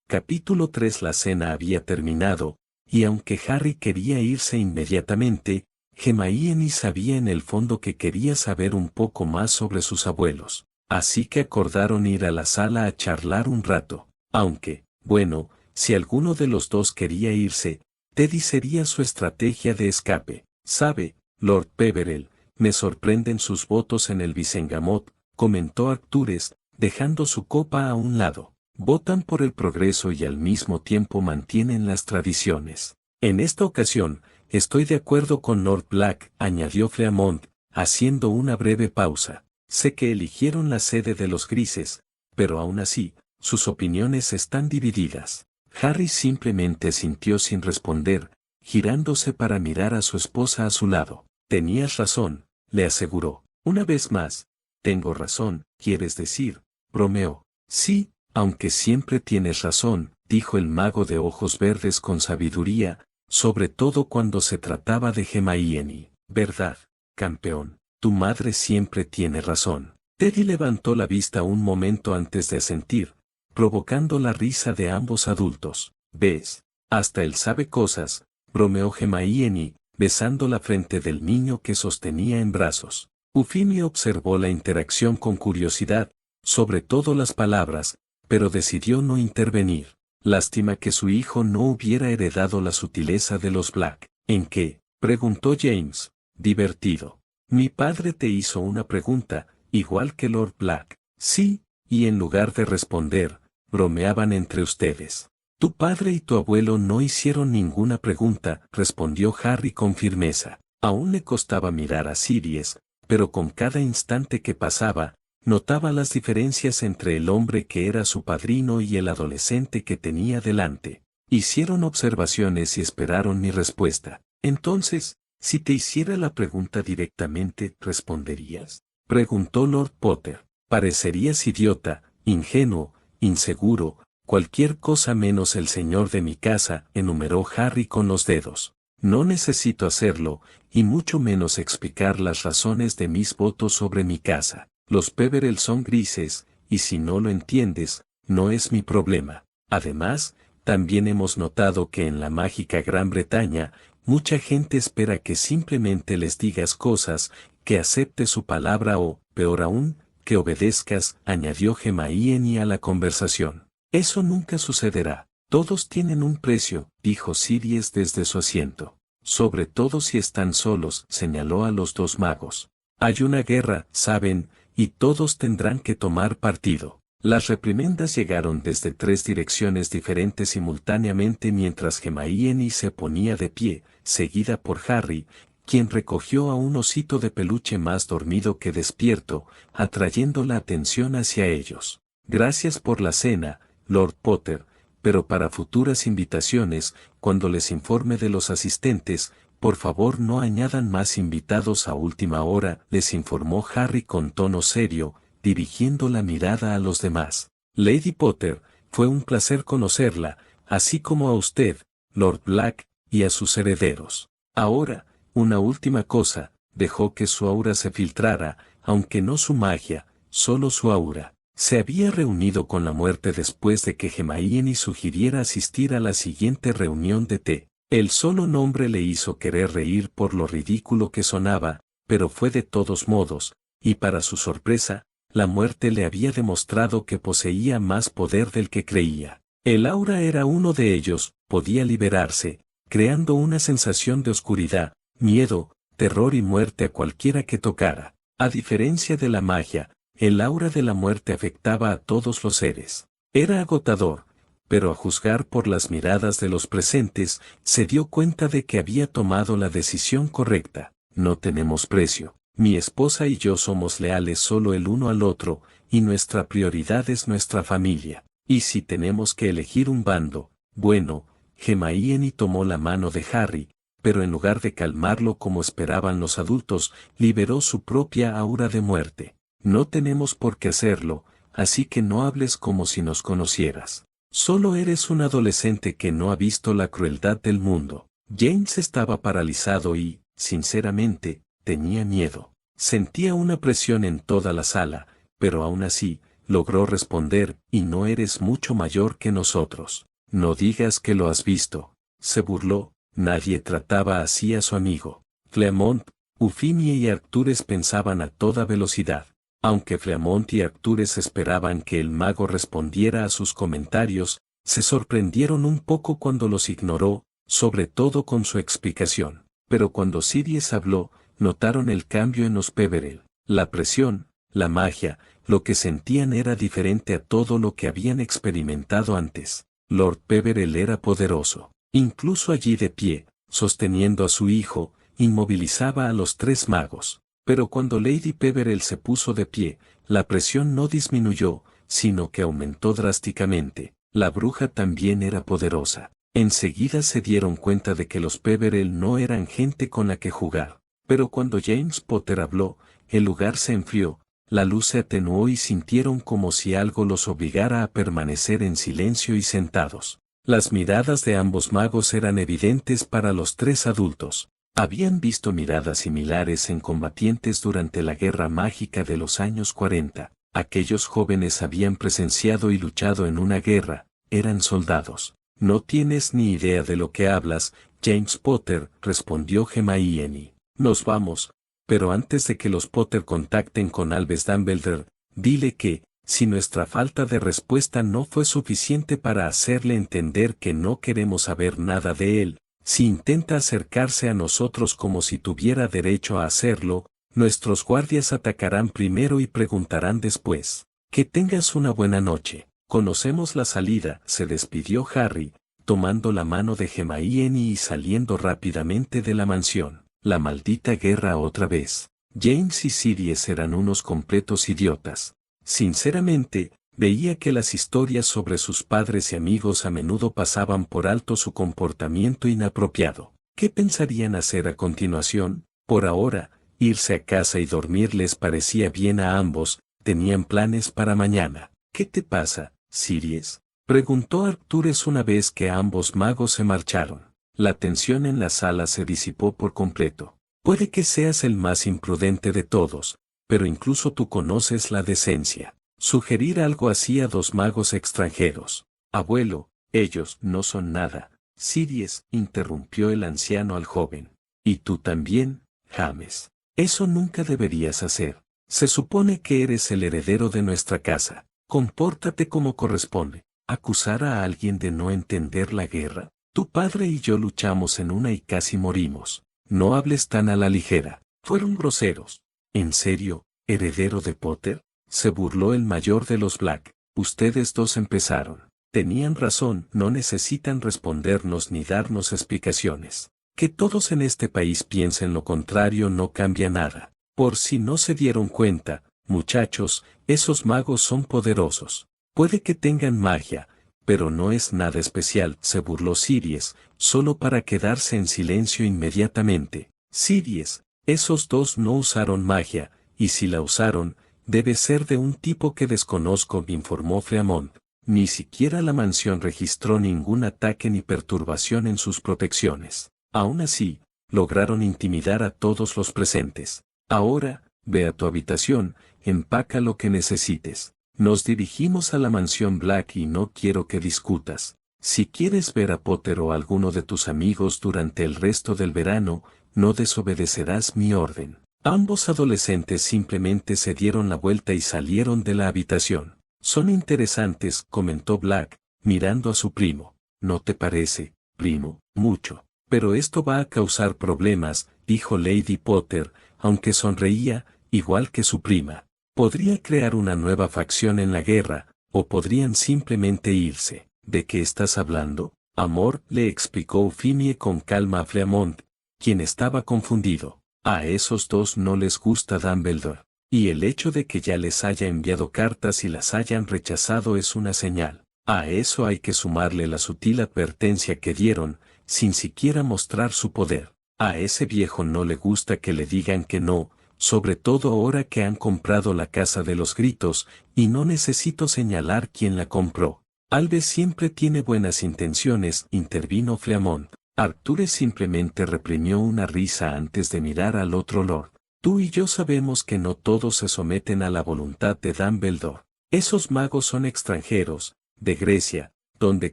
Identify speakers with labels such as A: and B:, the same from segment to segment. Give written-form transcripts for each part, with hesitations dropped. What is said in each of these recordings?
A: Capítulo 3. La cena había terminado, y aunque Harry quería irse inmediatamente, Hermione sabía en el fondo que quería saber un poco más sobre sus abuelos. Así que acordaron ir a la sala a charlar un rato. Aunque, bueno, si alguno de los dos quería irse, Teddy sería su estrategia de escape. «Sabe, Lord Peverell, me sorprenden sus votos en el Visengamot», comentó Arcturus, dejando su copa a un lado. «Votan por el progreso y al mismo tiempo mantienen las tradiciones». «En esta ocasión, estoy de acuerdo con Lord Black», añadió Fleamont, haciendo una breve pausa. «Sé que eligieron la sede de los grises, pero aún así, sus opiniones están divididas». Harry simplemente asintió sin responder, girándose para mirar a su esposa a su lado. «Tenías razón», le aseguró. «Una vez más, tengo razón, ¿quieres decir?», bromeó. «Sí, aunque siempre tienes razón», dijo el mago de ojos verdes con sabiduría, sobre todo cuando se trataba de Hermione. «¿Verdad, campeón? Tu madre siempre tiene razón». Teddy levantó la vista un momento antes de asentir, provocando la risa de ambos adultos. «¿Ves? Hasta él sabe cosas», bromeó Hermione, besando la frente del niño que sostenía en brazos. Eufemia observó la interacción con curiosidad, sobre todo las palabras, pero decidió no intervenir. Lástima que su hijo no hubiera heredado la sutileza de los Black. «¿En qué?», preguntó James, divertido. «Mi padre te hizo una pregunta, igual que Lord Black». «Sí, y en lugar de responder, bromeaban entre ustedes». «Tu padre y tu abuelo no hicieron ninguna pregunta», respondió Harry con firmeza. Aún le costaba mirar a Sirius, pero con cada instante que pasaba, notaba las diferencias entre el hombre que era su padrino y el adolescente que tenía delante. «Hicieron observaciones y esperaron mi respuesta». «Entonces, si te hiciera la pregunta directamente, ¿responderías?», preguntó Lord Potter. «Parecerías idiota, ingenuo, inseguro, cualquier cosa menos el señor de mi casa», enumeró Harry con los dedos. «No necesito hacerlo, y mucho menos explicar las razones de mis votos sobre mi casa. Los Peverell son grises, y si no lo entiendes, no es mi problema. Además, también hemos notado que en la mágica Gran Bretaña, mucha gente espera que simplemente les digas cosas, que aceptes su palabra o, peor aún, que obedezcas», añadió Hermione a la conversación. «Eso nunca sucederá. Todos tienen un precio», dijo Sirius desde su asiento. «Sobre todo si están solos», señaló a los dos magos. «Hay una guerra, saben, y todos tendrán que tomar partido». Las reprimendas llegaron desde 3 direcciones diferentes simultáneamente mientras Hermione se ponía de pie, seguida por Harry, quien recogió a un osito de peluche más dormido que despierto, atrayendo la atención hacia ellos. «Gracias por la cena, Lord Potter, pero para futuras invitaciones, cuando les informe de los asistentes, por favor no añadan más invitados a última hora», les informó Harry con tono serio, dirigiendo la mirada a los demás. «Lady Potter, fue un placer conocerla, así como a usted, Lord Black, y a sus herederos. Ahora, una última cosa», dejó que su aura se filtrara, aunque no su magia, solo su aura. Se había reunido con la muerte después de que Hermione sugiriera asistir a la siguiente reunión de té. El solo nombre le hizo querer reír por lo ridículo que sonaba, pero fue de todos modos, y para su sorpresa, la muerte le había demostrado que poseía más poder del que creía. El aura era uno de ellos, podía liberarse, creando una sensación de oscuridad, miedo, terror y muerte a cualquiera que tocara. A diferencia de la magia, el aura de la muerte afectaba a todos los seres. Era agotador, pero a juzgar por las miradas de los presentes, se dio cuenta de que había tomado la decisión correcta. «No tenemos precio. Mi esposa y yo somos leales solo el uno al otro, y nuestra prioridad es nuestra familia. Y si tenemos que elegir un bando, bueno», Hermione tomó la mano de Harry, pero en lugar de calmarlo como esperaban los adultos, liberó su propia aura de muerte. «No tenemos por qué hacerlo, así que no hables como si nos conocieras. Solo eres un adolescente que no ha visto la crueldad del mundo». James estaba paralizado y, sinceramente, tenía miedo. Sentía una presión en toda la sala, pero aún así, logró responder, y no eres mucho mayor que nosotros. No digas que lo has visto. Se burló, nadie trataba así a su amigo. Fleamont, Eufimia y Arcturus pensaban a toda velocidad. Aunque Fleamont y Arcturus esperaban que el mago respondiera a sus comentarios, se sorprendieron un poco cuando los ignoró, sobre todo con su explicación. Pero cuando Siries habló, notaron el cambio en los Peverell. La presión, la magia, lo que sentían era diferente a todo lo que habían experimentado antes. Lord Peverell era poderoso. Incluso allí de pie, sosteniendo a su hijo, inmovilizaba a los tres magos. Pero cuando Lady Peverell se puso de pie, la presión no disminuyó, sino que aumentó drásticamente. La bruja también era poderosa. Enseguida se dieron cuenta de que los Peverell no eran gente con la que jugar. Pero cuando James Potter habló, el lugar se enfrió, la luz se atenuó y sintieron como si algo los obligara a permanecer en silencio y sentados. Las miradas de ambos magos eran evidentes para los tres adultos. Habían visto miradas similares en combatientes durante la guerra mágica de los años 40. Aquellos jóvenes habían presenciado y luchado en una guerra, eran soldados. No tienes ni idea de lo que hablas, James Potter, respondió Hermione. Nos vamos, pero antes de que los Potter contacten con Albus Dumbledore, dile que, si nuestra falta de respuesta no fue suficiente para hacerle entender que no queremos saber nada de él, si intenta acercarse a nosotros como si tuviera derecho a hacerlo, nuestros guardias atacarán primero y preguntarán después. Que tengas una buena noche. Conocemos la salida, se despidió Harry, tomando la mano de Hermione y saliendo rápidamente de la mansión. La maldita guerra otra vez. James y Sirius eran unos completos idiotas. Sinceramente, veía que las historias sobre sus padres y amigos a menudo pasaban por alto su comportamiento inapropiado. ¿Qué pensarían hacer a continuación? Por ahora, irse a casa y dormir les parecía bien a ambos, tenían planes para mañana. ¿Qué te pasa, Sirius? Preguntó Arcturus una vez que ambos magos se marcharon. La tensión en la sala se disipó por completo. Puede que seas el más imprudente de todos, pero incluso tú conoces la decencia. Sugerir algo así a dos magos extranjeros. Abuelo, ellos no son nada. Sirius, interrumpió el anciano al joven. Y tú también, James. Eso nunca deberías hacer. Se supone que eres el heredero de nuestra casa. Compórtate como corresponde. ¿Acusar a alguien de no entender la guerra? Tu padre y yo luchamos en una y casi morimos. No hables tan a la ligera. Fueron groseros. ¿En serio, heredero de Potter? Se burló el mayor de los Black. Ustedes dos empezaron. Tenían razón, no necesitan respondernos ni darnos explicaciones. Que todos en este país piensen lo contrario no cambia nada. Por si no se dieron cuenta, muchachos, esos magos son poderosos. Puede que tengan magia, pero no es nada especial, se burló Sirius, solo para quedarse en silencio inmediatamente. Sirius, esos dos no usaron magia, y si la usaron, debe ser de un tipo que desconozco, informó Fleamont. Ni siquiera la mansión registró ningún ataque ni perturbación en sus protecciones. Aún así, lograron intimidar a todos los presentes. Ahora, ve a tu habitación, empaca lo que necesites. Nos dirigimos a la mansión Black y no quiero que discutas. Si quieres ver a Potter o a alguno de tus amigos durante el resto del verano, no desobedecerás mi orden. Ambos adolescentes simplemente se dieron la vuelta y salieron de la habitación. Son interesantes, comentó Black, mirando a su primo. ¿No te parece, primo? Mucho. Pero esto va a causar problemas, dijo Lady Potter, aunque sonreía, igual que su prima. Podría crear una nueva facción en la guerra, o podrían simplemente irse. ¿De qué estás hablando? Amor, le explicó Eufimie con calma a Fleamont, quien estaba confundido. A esos dos no les gusta Dumbledore. Y el hecho de que ya les haya enviado cartas y las hayan rechazado es una señal. A eso hay que sumarle la sutil advertencia que dieron, sin siquiera mostrar su poder. A ese viejo no le gusta que le digan que no, sobre todo ahora que han comprado la casa de los gritos, y no necesito señalar quién la compró. Albus siempre tiene buenas intenciones, intervino Fleamont. Arcturus simplemente reprimió una risa antes de mirar al otro lord. Tú y yo sabemos que no todos se someten a la voluntad de Dumbledore. Esos magos son extranjeros, de Grecia, donde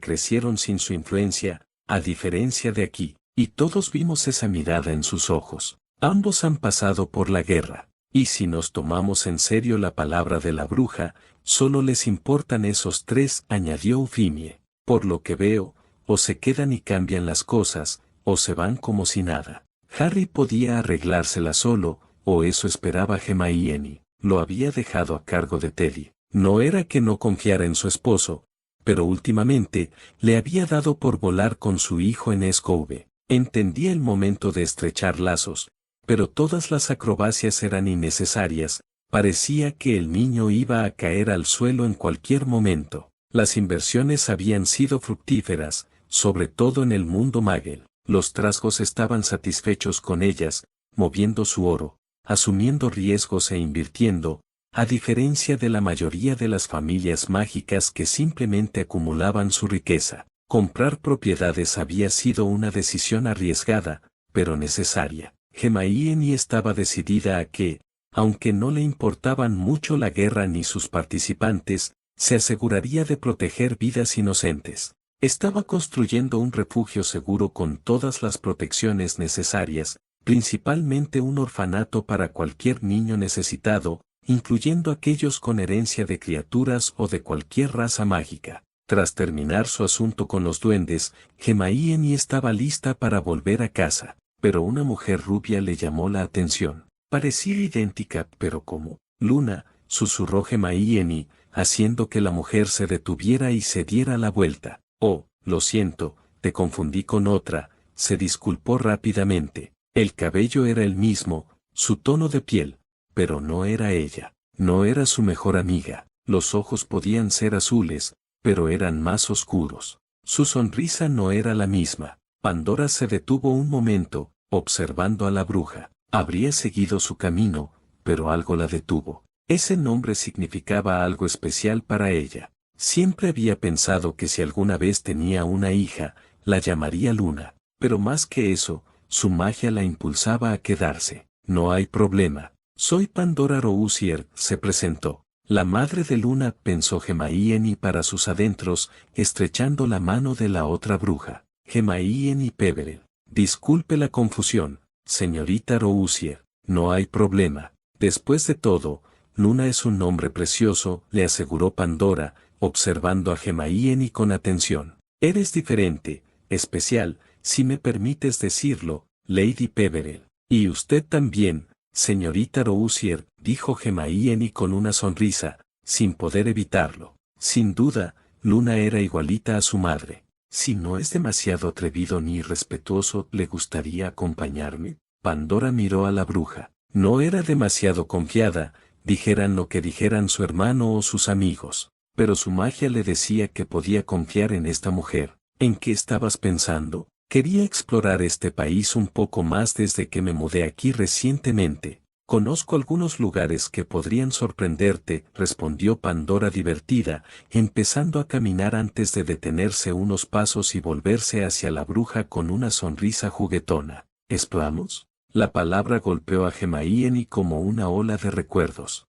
A: crecieron sin su influencia, a diferencia de aquí, y todos vimos esa mirada en sus ojos. Ambos han pasado por la guerra, y si nos tomamos en serio la palabra de la bruja, solo les importan esos tres, añadió Eufimie. Por lo que veo, o se quedan y cambian las cosas, o se van como si nada. Harry podía arreglársela solo, o eso esperaba Hermione. Lo había dejado a cargo de Teddy. No era que no confiara en su esposo, pero últimamente le había dado por volar con su hijo en Scoobe. Entendía el momento de estrechar lazos, pero todas las acrobacias eran innecesarias. Parecía que el niño iba a caer al suelo en cualquier momento. Las inversiones habían sido fructíferas, sobre todo en el mundo Muggle. Los trasgos estaban satisfechos con ellas, moviendo su oro, asumiendo riesgos e invirtiendo, a diferencia de la mayoría de las familias mágicas que simplemente acumulaban su riqueza. Comprar propiedades había sido una decisión arriesgada, pero necesaria. Hermione estaba decidida a que, aunque no le importaban mucho la guerra ni sus participantes, se aseguraría de proteger vidas inocentes. Estaba construyendo un refugio seguro con todas las protecciones necesarias, principalmente un orfanato para cualquier niño necesitado, incluyendo aquellos con herencia de criaturas o de cualquier raza mágica. Tras terminar su asunto con los duendes, Hermione estaba lista para volver a casa, pero una mujer rubia le llamó la atención. Parecía idéntica, pero ¿cómo? Luna, susurró Hermione, haciendo que la mujer se detuviera y se diera la vuelta. Oh, lo siento, te confundí con otra, se disculpó rápidamente. El cabello era el mismo, su tono de piel, pero no era ella, no era su mejor amiga. Los ojos podían ser azules, pero eran más oscuros. Su sonrisa no era la misma. Pandora se detuvo un momento, observando a la bruja. Habría seguido su camino, pero algo la detuvo. Ese nombre significaba algo especial para ella. Siempre había pensado que si alguna vez tenía una hija, la llamaría Luna, pero más que eso, su magia la impulsaba a quedarse. No hay problema. Soy Pandora Rousier, se presentó. La madre de Luna, pensó Hermione para sus adentros, estrechando la mano de la otra bruja. Hermione Peverell. Disculpe la confusión, señorita Rousier, no hay problema. Después de todo, Luna es un nombre precioso, le aseguró Pandora, observando a Hermione con atención. Eres diferente, especial, si me permites decirlo, Lady Peverell. Y usted también, señorita Rousier, dijo Hermione con una sonrisa, sin poder evitarlo. Sin duda, Luna era igualita a su madre. Si no es demasiado atrevido ni irrespetuoso, ¿le gustaría acompañarme? Pandora miró a la bruja. No era demasiado confiada, dijeran lo que dijeran su hermano o sus amigos, pero su magia le decía que podía confiar en esta mujer. ¿En qué estabas pensando? Quería explorar este país un poco más desde que me mudé aquí recientemente. Conozco algunos lugares que podrían sorprenderte, respondió Pandora divertida, empezando a caminar antes de detenerse unos pasos y volverse hacia la bruja con una sonrisa juguetona. ¿Exploramos? La palabra golpeó a Hermione como una ola de recuerdos.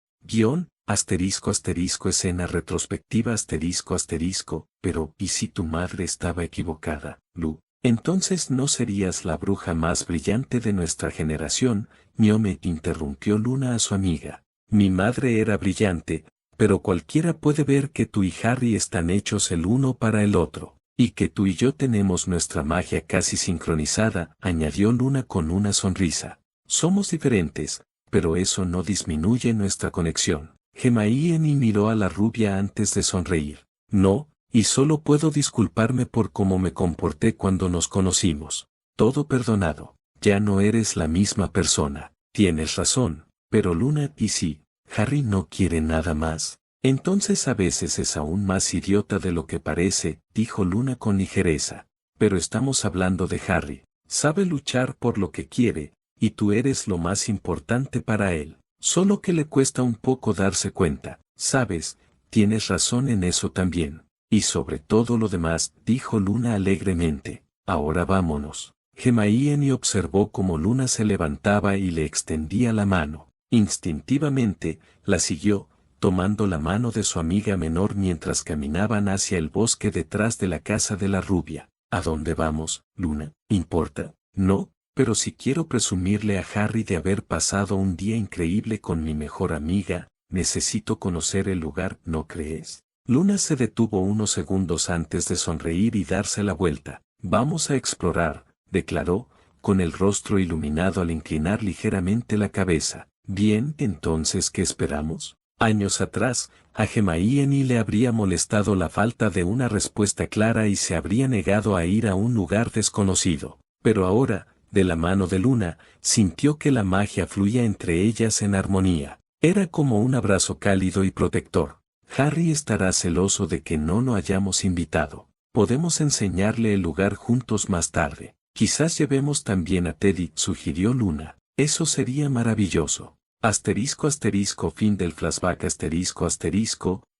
A: Escena retrospectiva pero ¿y si tu madre estaba equivocada, Lu? Entonces no serías la bruja más brillante de nuestra generación, Miome, interrumpió Luna a su amiga. Mi madre era brillante, pero cualquiera puede ver que tú y Harry están hechos el uno para el otro, y que tú y yo tenemos nuestra magia casi sincronizada, añadió Luna con una sonrisa. Somos diferentes, pero eso no disminuye nuestra conexión. Hermione miró a la rubia antes de sonreír. No, y solo puedo disculparme por cómo me comporté cuando nos conocimos. Todo perdonado. Ya no eres la misma persona. Tienes razón, pero Luna, y si Harry no quiere nada más, entonces a veces es aún más idiota de lo que parece, dijo Luna con ligereza. Pero estamos hablando de Harry. Sabe luchar por lo que quiere, y tú eres lo más importante para él. Solo que le cuesta un poco darse cuenta. Sabes, tienes razón en eso también. Y sobre todo lo demás, dijo Luna alegremente. Ahora vámonos. Hermione observó cómo Luna se levantaba y le extendía la mano. Instintivamente, la siguió, tomando la mano de su amiga menor mientras caminaban hacia el bosque detrás de la casa de la rubia. ¿A dónde vamos, Luna? ¿Importa? No, pero si quiero presumirle a Harry de haber pasado un día increíble con mi mejor amiga, necesito conocer el lugar, ¿no crees? Luna se detuvo unos segundos antes de sonreír y darse la vuelta. Vamos a explorar, declaró, con el rostro iluminado al inclinar ligeramente la cabeza. Bien, entonces, ¿qué esperamos? Años atrás, a Hermione le habría molestado la falta de una respuesta clara y se habría negado a ir a un lugar desconocido. Pero ahora, de la mano de Luna, sintió que la magia fluía entre ellas en armonía. Era como un abrazo cálido y protector. Harry estará celoso de que no lo hayamos invitado. Podemos enseñarle el lugar juntos más tarde. Quizás llevemos también a Teddy, sugirió Luna. Eso sería maravilloso. Fin del flashback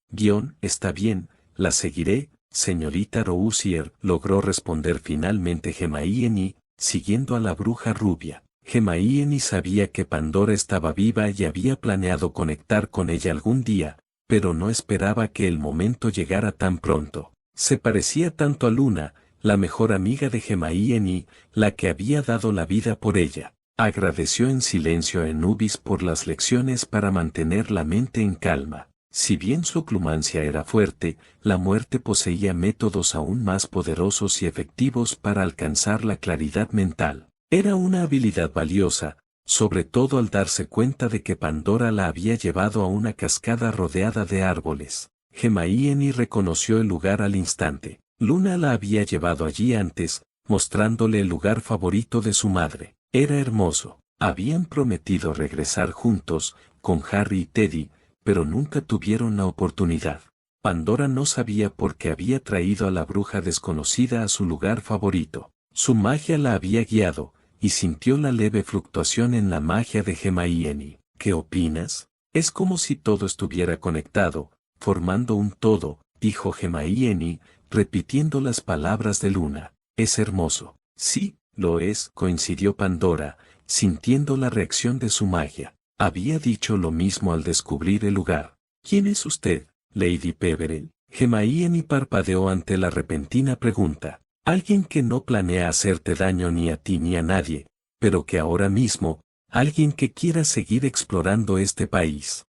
A: guión, está bien, la seguiré, señorita Rousier, logró responder finalmente Hermione, siguiendo a la bruja rubia. Hermione sabía que Pandora estaba viva y había planeado conectar con ella algún día, pero no esperaba que el momento llegara tan pronto. Se parecía tanto a Luna, la mejor amiga de Hermione, la que había dado la vida por ella. Agradeció en silencio a Nubis por las lecciones para mantener la mente en calma. Si bien su oclumancia era fuerte, la muerte poseía métodos aún más poderosos y efectivos para alcanzar la claridad mental. Era una habilidad valiosa, sobre todo al darse cuenta de que Pandora la había llevado a una cascada rodeada de árboles. Hermione reconoció el lugar al instante. Luna la había llevado allí antes, mostrándole el lugar favorito de su madre. Era hermoso. Habían prometido regresar juntos, con Harry y Teddy, pero nunca tuvieron la oportunidad. Pandora no sabía por qué había traído a la bruja desconocida a su lugar favorito. Su magia la había guiado, y sintió la leve fluctuación en la magia de Hermione. ¿Qué opinas? Es como si todo estuviera conectado, formando un todo, dijo Hermione, repitiendo las palabras de Luna. Es hermoso. Sí, lo es, coincidió Pandora, sintiendo la reacción de su magia. Había dicho lo mismo al descubrir el lugar. ¿Quién es usted, Lady Peverell? Hermione parpadeó ante la repentina pregunta. Alguien que no planea hacerte daño ni a ti ni a nadie, pero que ahora mismo, alguien que quiera seguir explorando este país.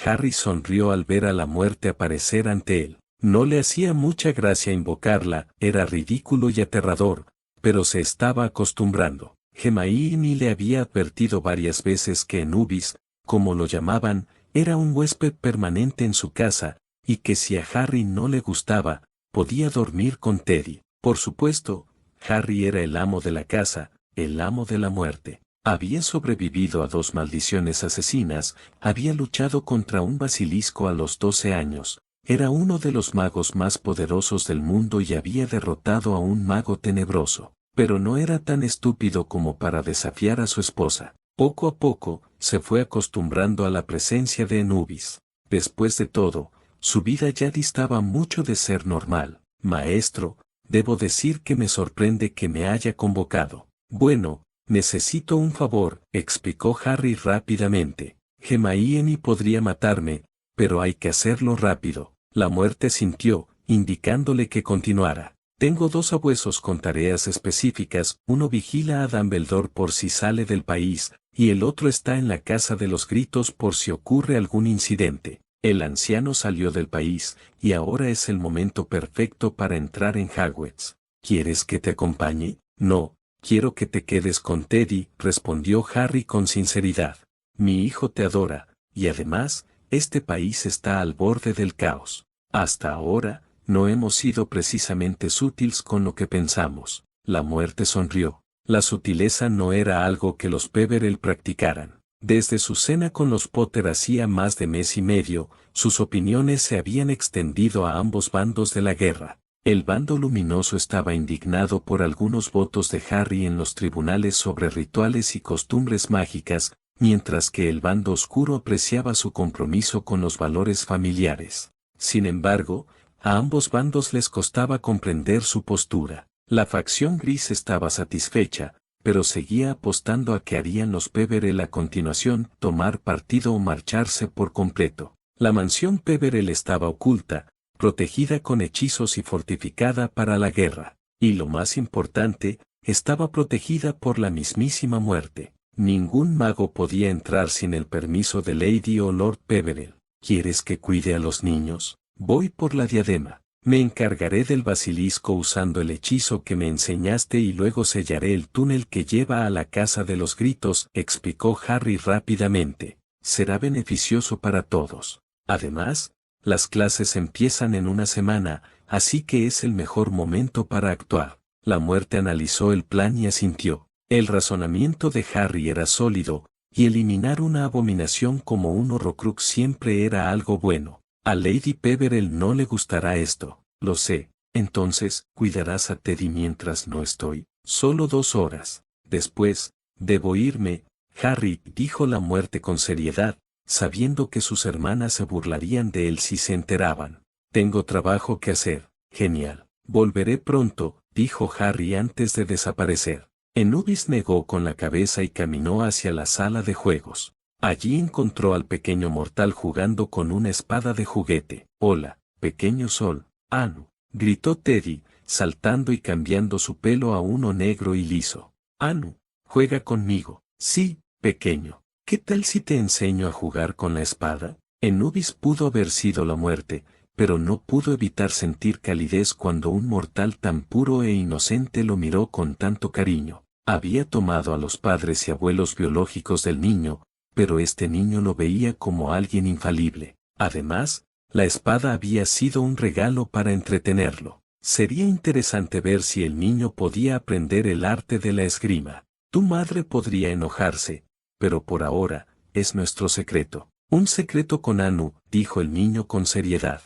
A: Harry sonrió al ver a la muerte aparecer ante él. No le hacía mucha gracia invocarla, era ridículo y aterrador, pero se estaba acostumbrando. Hermione le había advertido varias veces que Nubis, como lo llamaban, era un huésped permanente en su casa, y que si a Harry no le gustaba, podía dormir con Teddy. Por supuesto, Harry era el amo de la casa, el amo de la muerte. Había sobrevivido a 2 maldiciones asesinas, había luchado contra un basilisco a los 12 años, era uno de los magos más poderosos del mundo y había derrotado a un mago tenebroso. Pero no era tan estúpido como para desafiar a su esposa. Poco a poco, se fue acostumbrando a la presencia de Nubis. Después de todo, su vida ya distaba mucho de ser normal. Maestro, debo decir que me sorprende que me haya convocado. Bueno, necesito un favor, explicó Harry rápidamente. Hermione podría matarme, pero hay que hacerlo rápido. La muerte sintió, indicándole que continuara. Tengo 2 sabuesos con tareas específicas, uno vigila a Dumbledore por si sale del país, y el otro está en la casa de los gritos por si ocurre algún incidente. El anciano salió del país, y ahora es el momento perfecto para entrar en Hogwarts. ¿Quieres que te acompañe? No, quiero que te quedes con Teddy, respondió Harry con sinceridad. Mi hijo te adora, y además, este país está al borde del caos. Hasta ahora, no hemos sido precisamente sutiles con lo que pensamos. La muerte sonrió. La sutileza no era algo que los Peverell practicaran. Desde su cena con los Potter hacía más de mes y medio, sus opiniones se habían extendido a ambos bandos de la guerra. El bando luminoso estaba indignado por algunos votos de Harry en los tribunales sobre rituales y costumbres mágicas, mientras que el bando oscuro apreciaba su compromiso con los valores familiares. Sin embargo, a ambos bandos les costaba comprender su postura. La facción gris estaba satisfecha, pero seguía apostando a que harían los Peverell a continuación, tomar partido o marcharse por completo. La mansión Peverell estaba oculta, protegida con hechizos y fortificada para la guerra. Y lo más importante, estaba protegida por la mismísima muerte. Ningún mago podía entrar sin el permiso de Lady o Lord Peverell. ¿Quieres que cuide a los niños? Voy por la diadema. Me encargaré del basilisco usando el hechizo que me enseñaste y luego sellaré el túnel que lleva a la casa de los gritos, explicó Harry rápidamente. Será beneficioso para todos. Además, las clases empiezan en una semana, así que es el mejor momento para actuar. La muerte analizó el plan y asintió. El razonamiento de Harry era sólido, y eliminar una abominación como un Horrocrux siempre era algo bueno. A Lady Peverell no le gustará esto, lo sé. Entonces, ¿cuidarás a Teddy mientras no estoy? Solo 2 horas. Después, debo irme, Harry, dijo la muerte con seriedad, sabiendo que sus hermanas se burlarían de él si se enteraban. Tengo trabajo que hacer. Genial. Volveré pronto, dijo Harry antes de desaparecer. Anubis negó con la cabeza y caminó hacia la sala de juegos. Allí encontró al pequeño mortal jugando con una espada de juguete. Hola, pequeño sol, Anu, gritó Teddy, saltando y cambiando su pelo a uno negro y liso. Anu, juega conmigo. Sí, pequeño. ¿Qué tal si te enseño a jugar con la espada? Anubis pudo haber sido la muerte, pero no pudo evitar sentir calidez cuando un mortal tan puro e inocente lo miró con tanto cariño. Había tomado a los padres y abuelos biológicos del niño, pero este niño lo veía como alguien infalible. Además, la espada había sido un regalo para entretenerlo. Sería interesante ver si el niño podía aprender el arte de la esgrima. Tu madre podría enojarse, pero por ahora, es nuestro secreto. Un secreto con Anu, dijo el niño con seriedad.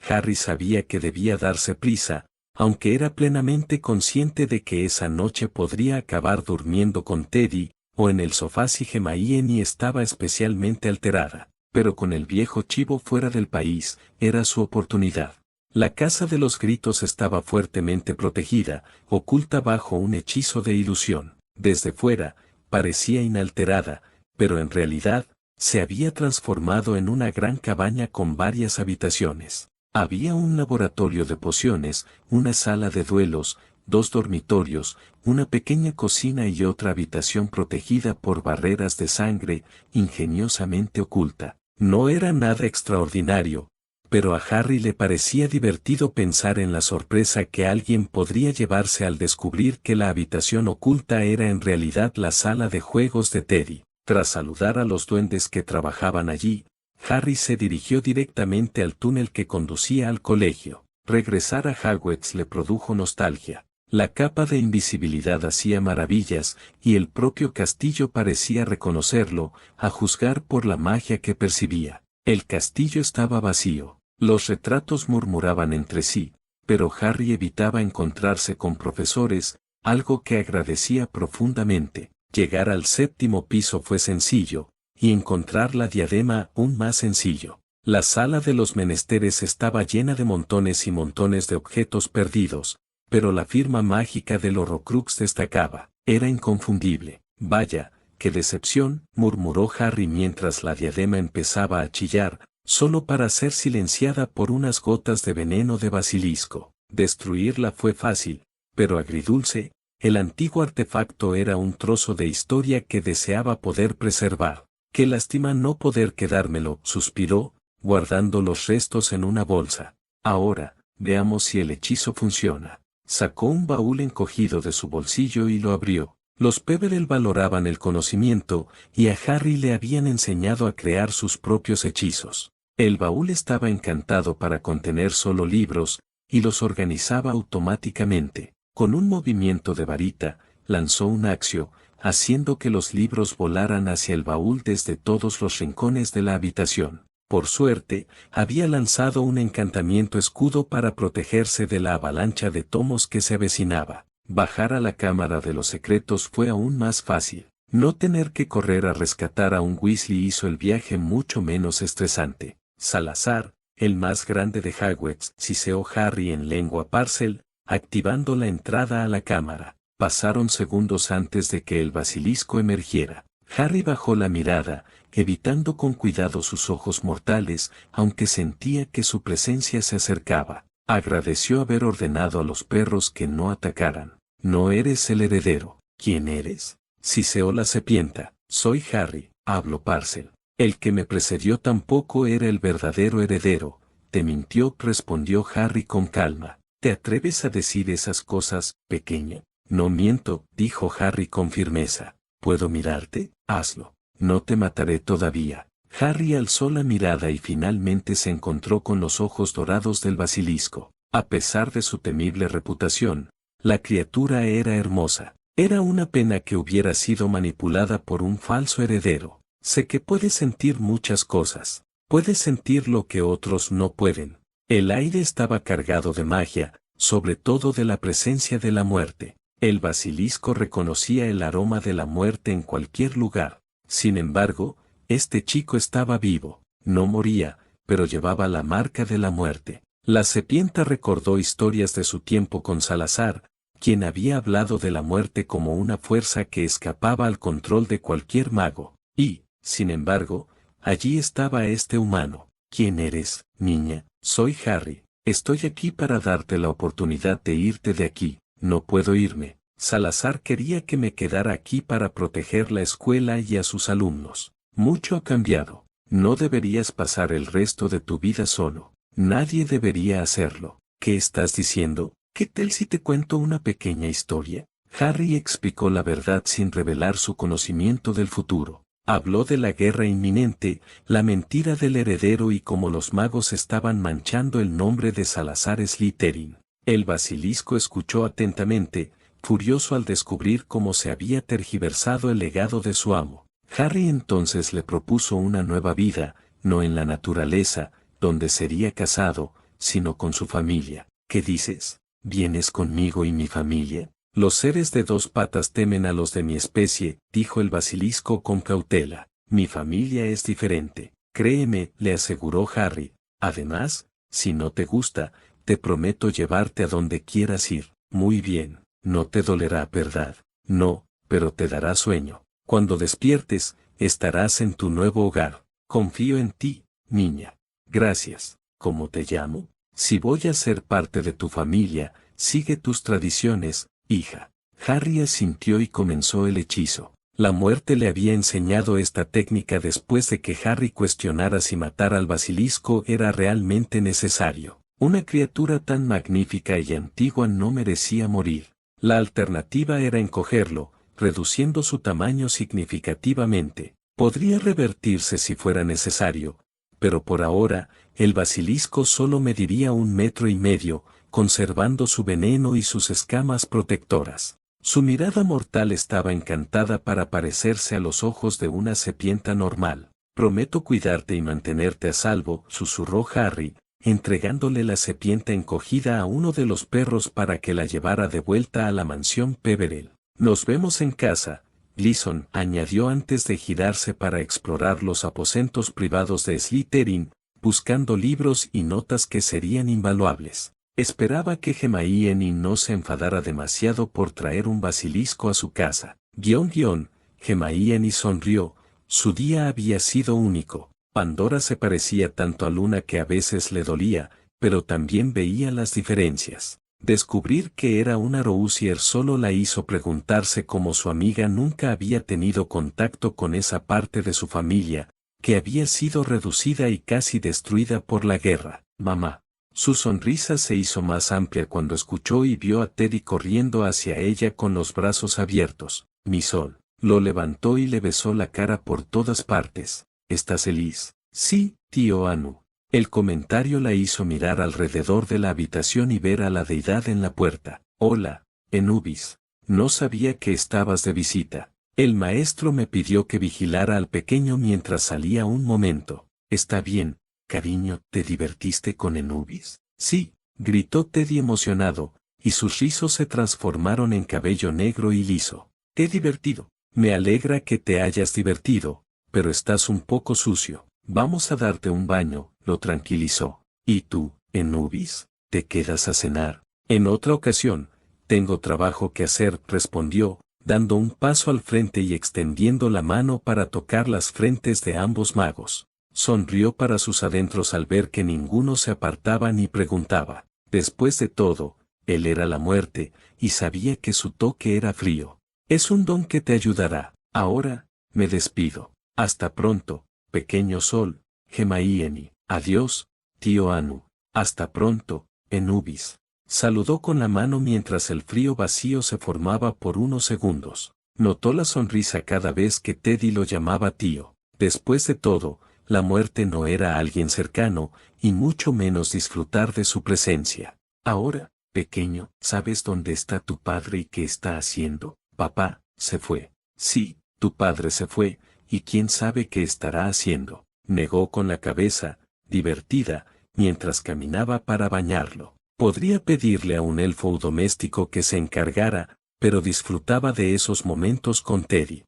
A: Harry sabía que debía darse prisa, aunque era plenamente consciente de que esa noche podría acabar durmiendo con Teddy, o en el sofá si Hermione estaba especialmente alterada. Pero con el viejo chivo fuera del país, era su oportunidad. La casa de los gritos estaba fuertemente protegida, oculta bajo un hechizo de ilusión. Desde fuera, parecía inalterada, pero en realidad, se había transformado en una gran cabaña con varias habitaciones. Había un laboratorio de pociones, una sala de duelos, 2 dormitorios, una pequeña cocina y otra habitación protegida por barreras de sangre, ingeniosamente oculta. No era nada extraordinario, pero a Harry le parecía divertido pensar en la sorpresa que alguien podría llevarse al descubrir que la habitación oculta era en realidad la sala de juegos de Teddy. Tras saludar a los duendes que trabajaban allí, Harry se dirigió directamente al túnel que conducía al colegio. Regresar a Hogwarts le produjo nostalgia. La capa de invisibilidad hacía maravillas, y el propio castillo parecía reconocerlo, a juzgar por la magia que percibía. El castillo estaba vacío. Los retratos murmuraban entre sí, pero Harry evitaba encontrarse con profesores, algo que agradecía profundamente. Llegar al 7º piso fue sencillo, y encontrar la diadema aún más sencillo. La sala de los menesteres estaba llena de montones y montones de objetos perdidos, pero la firma mágica del Horrocrux destacaba. Era inconfundible. Vaya, qué decepción, murmuró Harry mientras la diadema empezaba a chillar, solo para ser silenciada por unas gotas de veneno de basilisco. Destruirla fue fácil, pero agridulce. El antiguo artefacto era un trozo de historia que deseaba poder preservar. Qué lástima no poder quedármelo, suspiró, guardando los restos en una bolsa. Ahora, veamos si el hechizo funciona. Sacó un baúl encogido de su bolsillo y lo abrió. Los Peverell valoraban el conocimiento, y a Harry le habían enseñado a crear sus propios hechizos. El baúl estaba encantado para contener solo libros, y los organizaba automáticamente. Con un movimiento de varita, lanzó un accio, haciendo que los libros volaran hacia el baúl desde todos los rincones de la habitación. Por suerte, había lanzado un encantamiento escudo para protegerse de la avalancha de tomos que se avecinaba. Bajar a la cámara de los secretos fue aún más fácil. No tener que correr a rescatar a un Weasley hizo el viaje mucho menos estresante. Salazar, el más grande de Hogwarts, siseó Harry en lengua Parcel, activando la entrada a la cámara. Pasaron segundos antes de que el basilisco emergiera. Harry bajó la mirada, evitando con cuidado sus ojos mortales, aunque sentía que su presencia se acercaba. Agradeció haber ordenado a los perros que no atacaran. No eres el heredero. ¿Quién eres? Siseó la serpienta. Soy Harry, habló Parcel. El que me precedió tampoco era el verdadero heredero. Te mintió, respondió Harry con calma. ¿Te atreves a decir esas cosas, pequeña? No miento, dijo Harry con firmeza. ¿Puedo mirarte? Hazlo. No te mataré todavía. Harry alzó la mirada y finalmente se encontró con los ojos dorados del basilisco. A pesar de su temible reputación, la criatura era hermosa. Era una pena que hubiera sido manipulada por un falso heredero. Sé que puedes sentir muchas cosas. Puedes sentir lo que otros no pueden. El aire estaba cargado de magia, sobre todo de la presencia de la muerte. El basilisco reconocía el aroma de la muerte en cualquier lugar. Sin embargo, este chico estaba vivo. No moría, pero llevaba la marca de la muerte. La serpiente recordó historias de su tiempo con Salazar, quien había hablado de la muerte como una fuerza que escapaba al control de cualquier mago. Y, sin embargo, allí estaba este humano. ¿Quién eres, niña? Soy Harry. Estoy aquí para darte la oportunidad de irte de aquí. No puedo irme. Salazar quería que me quedara aquí para proteger la escuela y a sus alumnos. Mucho ha cambiado. No deberías pasar el resto de tu vida solo. Nadie debería hacerlo. ¿Qué estás diciendo? ¿Qué tal si te cuento una pequeña historia? Harry explicó la verdad sin revelar su conocimiento del futuro. Habló de la guerra inminente, la mentira del heredero y cómo los magos estaban manchando el nombre de Salazar Slytherin. El basilisco escuchó atentamente, furioso al descubrir cómo se había tergiversado el legado de su amo. Harry entonces le propuso una nueva vida, no en la naturaleza, donde sería casado, sino con su familia. ¿Qué dices? ¿Vienes conmigo y mi familia? Los seres de dos patas temen a los de mi especie, dijo el basilisco con cautela. Mi familia es diferente. Créeme, le aseguró Harry. Además, si no te gusta, te prometo llevarte a donde quieras ir. Muy bien, no te dolerá, ¿verdad? No, pero te dará sueño. Cuando despiertes, estarás en tu nuevo hogar. Confío en ti, niña. Gracias. ¿Cómo te llamo? Si voy a ser parte de tu familia, sigue tus tradiciones, hija. Harry asintió y comenzó el hechizo. La muerte le había enseñado esta técnica después de que Harry cuestionara si matar al basilisco era realmente necesario. Una criatura tan magnífica y antigua no merecía morir. La alternativa era encogerlo, reduciendo su tamaño significativamente. Podría revertirse si fuera necesario, pero por ahora, el basilisco solo mediría 1,5 metros, conservando su veneno y sus escamas protectoras. Su mirada mortal estaba encantada para parecerse a los ojos de una serpiente normal. Prometo cuidarte y mantenerte a salvo, susurró Harry, entregándole la serpiente encogida a uno de los perros para que la llevara de vuelta a la mansión Peverell. Nos vemos en casa, Gleason, añadió antes de girarse para explorar los aposentos privados de Slytherin, buscando libros y notas que serían invaluables. Esperaba que Hermione no se enfadara demasiado por traer un basilisco a su casa. Hermione sonrió, su día había sido único. Pandora se parecía tanto a Luna que a veces le dolía, pero también veía las diferencias. Descubrir que era una Rousier solo la hizo preguntarse cómo su amiga nunca había tenido contacto con esa parte de su familia, que había sido reducida y casi destruida por la guerra. Mamá. Su sonrisa se hizo más amplia cuando escuchó y vio a Teddy corriendo hacia ella con los brazos abiertos. Mi sol. Lo levantó y le besó la cara por todas partes. ¿Estás feliz? Sí, tío Anu. El comentario la hizo mirar alrededor de la habitación y ver a la deidad en la puerta. Hola, Anubis. No sabía que estabas de visita. El maestro me pidió que vigilara al pequeño mientras salía un momento. Está bien, cariño, ¿te divertiste con Anubis? Sí, gritó Teddy emocionado, y sus rizos se transformaron en cabello negro y liso. Qué divertido. Me alegra que te hayas divertido, pero estás un poco sucio. Vamos a darte un baño, lo tranquilizó. ¿Y tú, Anubis? ¿Te quedas a cenar? En otra ocasión, tengo trabajo que hacer, respondió, dando un paso al frente y extendiendo la mano para tocar las frentes de ambos magos. Sonrió para sus adentros al ver que ninguno se apartaba ni preguntaba. Después de todo, él era la muerte, y sabía que su toque era frío. Es un don que te ayudará. Ahora, me despido. Hasta pronto, pequeño sol, Gemaíeni. Adiós, tío Anu. Hasta pronto, Enubis. Saludó con la mano mientras el frío vacío se formaba por unos segundos. Notó la sonrisa cada vez que Teddy lo llamaba tío. Después de todo, la muerte no era alguien cercano, y mucho menos disfrutar de su presencia. Ahora, pequeño, ¿sabes dónde está tu padre y qué está haciendo? Papá, se fue. Sí, tu padre se fue, y quién sabe qué estará haciendo. Negó con la cabeza, divertida, mientras caminaba para bañarlo. Podría pedirle a un elfo doméstico que se encargara, pero disfrutaba de esos momentos con Teddy.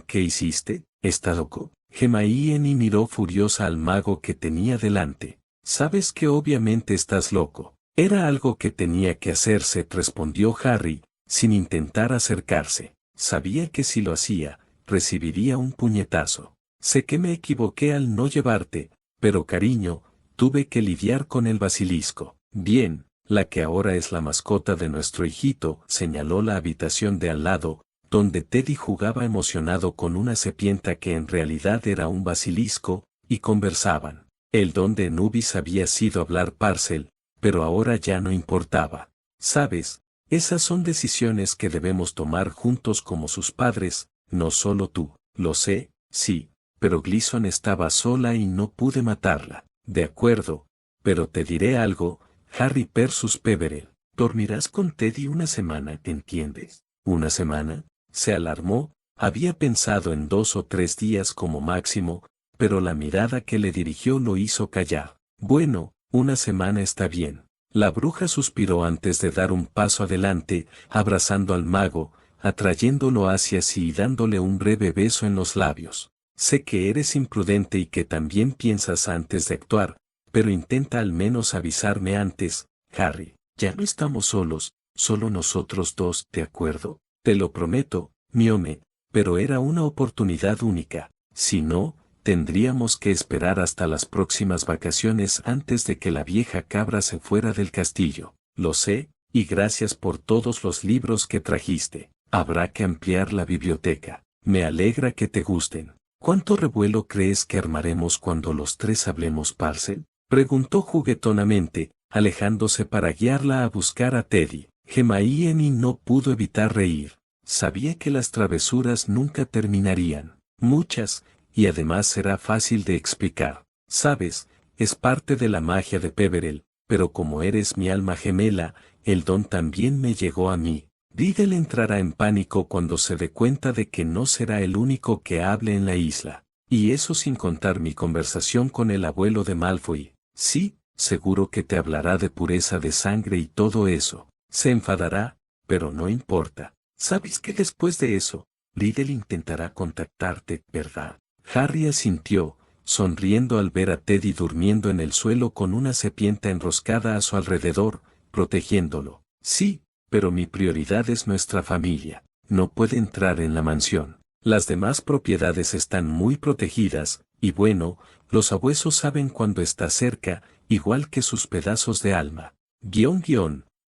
A: ¿Qué hiciste? ¿Está loco? Gemaíeni miró furiosa al mago que tenía delante. Sabes que obviamente estás loco. Era algo que tenía que hacerse, respondió Harry, sin intentar acercarse. Sabía que si lo hacía, recibiría un puñetazo. Sé que me equivoqué al no llevarte, pero cariño, tuve que lidiar con el basilisco. Bien, la que ahora es la mascota de nuestro hijito, señaló la habitación de al lado, donde Teddy jugaba emocionado con una serpiente que en realidad era un basilisco, y conversaban. El don de Nubis había sido hablar Parcel, pero ahora ya no importaba. ¿Sabes? Esas son decisiones que debemos tomar juntos como sus padres, no solo tú. Lo sé, sí, pero Gleason estaba sola y no pude matarla. De acuerdo, pero te diré algo, Harry versus Peverell. Dormirás con Teddy una semana, ¿entiendes? ¿Una semana? Se alarmó, había pensado en 2 o 3 días como máximo, pero la mirada que le dirigió lo hizo callar. Bueno, una semana está bien. La bruja suspiró antes de dar un paso adelante, abrazando al mago, atrayéndolo hacia sí y dándole un breve beso en los labios. Sé que eres imprudente y que también piensas antes de actuar, pero intenta al menos avisarme antes, Harry. Ya no estamos solos, solo nosotros dos, ¿de acuerdo? Te lo prometo, Miome, pero era una oportunidad única. Si no, tendríamos que esperar hasta las próximas vacaciones antes de que la vieja cabra se fuera del castillo. Lo sé, y gracias por todos los libros que trajiste. Habrá que ampliar la biblioteca. Me alegra que te gusten. ¿Cuánto revuelo crees que armaremos cuando los 3 hablemos Parcel? Preguntó juguetonamente, alejándose para guiarla a buscar a Teddy. Hermione no pudo evitar reír. Sabía que las travesuras nunca terminarían. Muchas, y además será fácil de explicar. Sabes, es parte de la magia de Peverell, pero como eres mi alma gemela, el don también me llegó a mí. Riddle entrará en pánico cuando se dé cuenta de que no será el único que hable en la isla. Y eso sin contar mi conversación con el abuelo de Malfoy. Sí, seguro que te hablará de pureza de sangre y todo eso. Se enfadará, pero no importa. ¿Sabes que después de eso, Riddle intentará contactarte, verdad? Harry asintió, sonriendo al ver a Teddy durmiendo en el suelo con una serpiente enroscada a su alrededor, protegiéndolo. Sí, pero mi prioridad es nuestra familia. No puede entrar en la mansión. Las demás propiedades están muy protegidas, y bueno, los abuesos saben cuando está cerca, igual que sus pedazos de alma.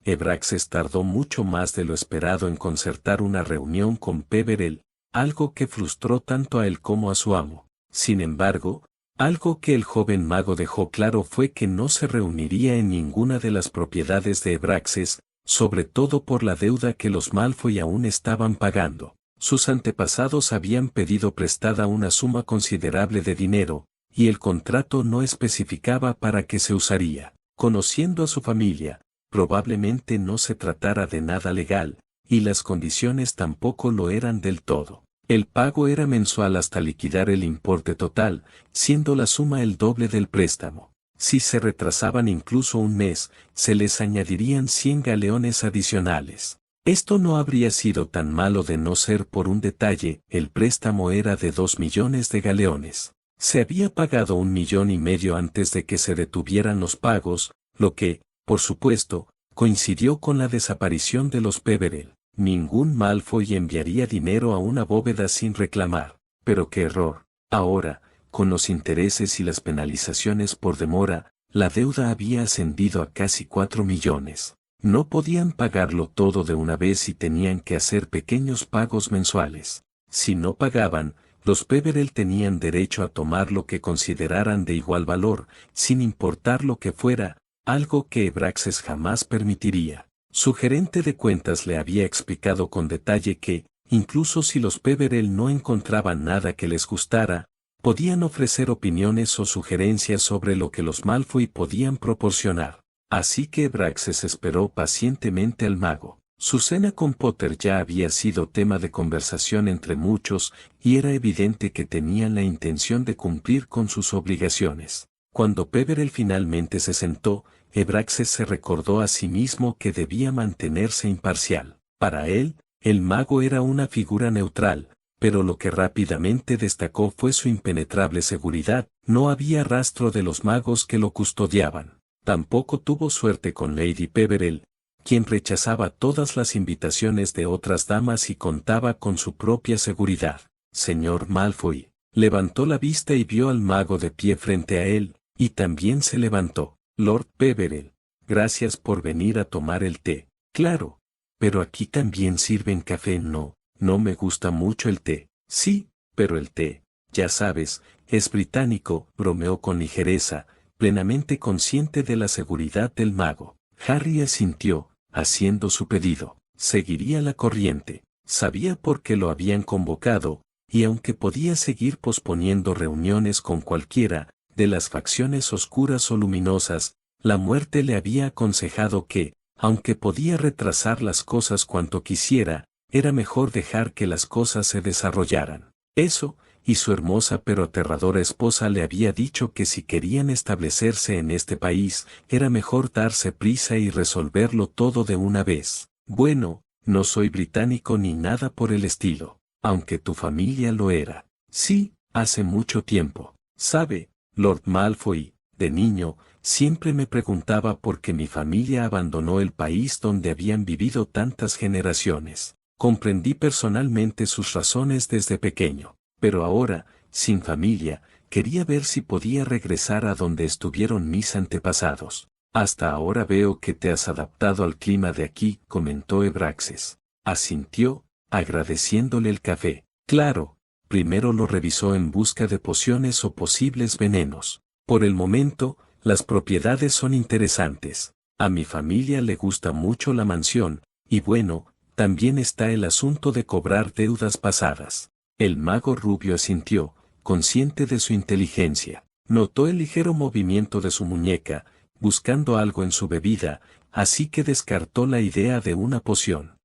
A: Ebraxes tardó mucho más de lo esperado en concertar una reunión con Peverell, algo que frustró tanto a él como a su amo. Sin embargo, algo que el joven mago dejó claro fue que no se reuniría en ninguna de las propiedades de Ebraxes, sobre todo por la deuda que los Malfoy aún estaban pagando. Sus antepasados habían pedido prestada una suma considerable de dinero, y el contrato no especificaba para qué se usaría. Conociendo a su familia, probablemente no se tratara de nada legal, y las condiciones tampoco lo eran del todo. El pago era mensual hasta liquidar el importe total, siendo la suma el doble del préstamo. Si se retrasaban incluso un mes, se les añadirían 100 galeones adicionales. Esto no habría sido tan malo de no ser por un detalle, el préstamo era de 2 millones de galeones. Se había pagado 1,5 millones antes de que se detuvieran los pagos, lo que, por supuesto, coincidió con la desaparición de los Peverell. Ningún Malfoy enviaría dinero a una bóveda sin reclamar. Pero qué error. Ahora, con los intereses y las penalizaciones por demora, la deuda había ascendido a casi 4 millones. No podían pagarlo todo de una vez y tenían que hacer pequeños pagos mensuales. Si no pagaban, los Peverell tenían derecho a tomar lo que consideraran de igual valor, sin importar lo que fuera, algo que Ebraxes jamás permitiría. Su gerente de cuentas le había explicado con detalle que, incluso si los Peverell no encontraban nada que les gustara, podían ofrecer opiniones o sugerencias sobre lo que los Malfoy podían proporcionar. Así que Ebraxes esperó pacientemente al mago. Su cena con Potter ya había sido tema de conversación entre muchos, y era evidente que tenían la intención de cumplir con sus obligaciones. Cuando Peverell finalmente se sentó, Ebraxes se recordó a sí mismo que debía mantenerse imparcial. Para él, el mago era una figura neutral, pero lo que rápidamente destacó fue su impenetrable seguridad. No había rastro de los magos que lo custodiaban. Tampoco tuvo suerte con Lady Peverell, quien rechazaba todas las invitaciones de otras damas y contaba con su propia seguridad. Señor Malfoy, levantó la vista y vio al mago de pie frente a él, y también se levantó. Lord Peverell, gracias por venir a tomar el té. Claro, pero aquí también sirven café. No me gusta mucho el té. Sí, pero el té, ya sabes, es británico, bromeó con ligereza, plenamente consciente de la seguridad del mago. Harry asintió, haciendo su pedido. Seguiría la corriente. Sabía por qué lo habían convocado, y aunque podía seguir posponiendo reuniones con cualquiera de las facciones oscuras o luminosas, la muerte le había aconsejado que, aunque podía retrasar las cosas cuanto quisiera, era mejor dejar que las cosas se desarrollaran. Eso, y su hermosa pero aterradora esposa le había dicho que si querían establecerse en este país, era mejor darse prisa y resolverlo todo de una vez. Bueno, no soy británico ni nada por el estilo, aunque tu familia lo era. Sí, hace mucho tiempo. ¿Sabe, Lord Malfoy? De niño, siempre me preguntaba por qué mi familia abandonó el país donde habían vivido tantas generaciones. Comprendí personalmente sus razones desde pequeño. Pero ahora, sin familia, quería ver si podía regresar a donde estuvieron mis antepasados. Hasta ahora veo que te has adaptado al clima de aquí, comentó Ebraxes. Asintió, agradeciéndole el café. Claro, primero lo revisó en busca de pociones o posibles venenos. Por el momento, las propiedades son interesantes. A mi familia le gusta mucho la mansión, y bueno, también está el asunto de cobrar deudas pasadas. El mago rubio asintió, consciente de su inteligencia. Notó el ligero movimiento de su muñeca, buscando algo en su bebida, así que descartó la idea de una poción.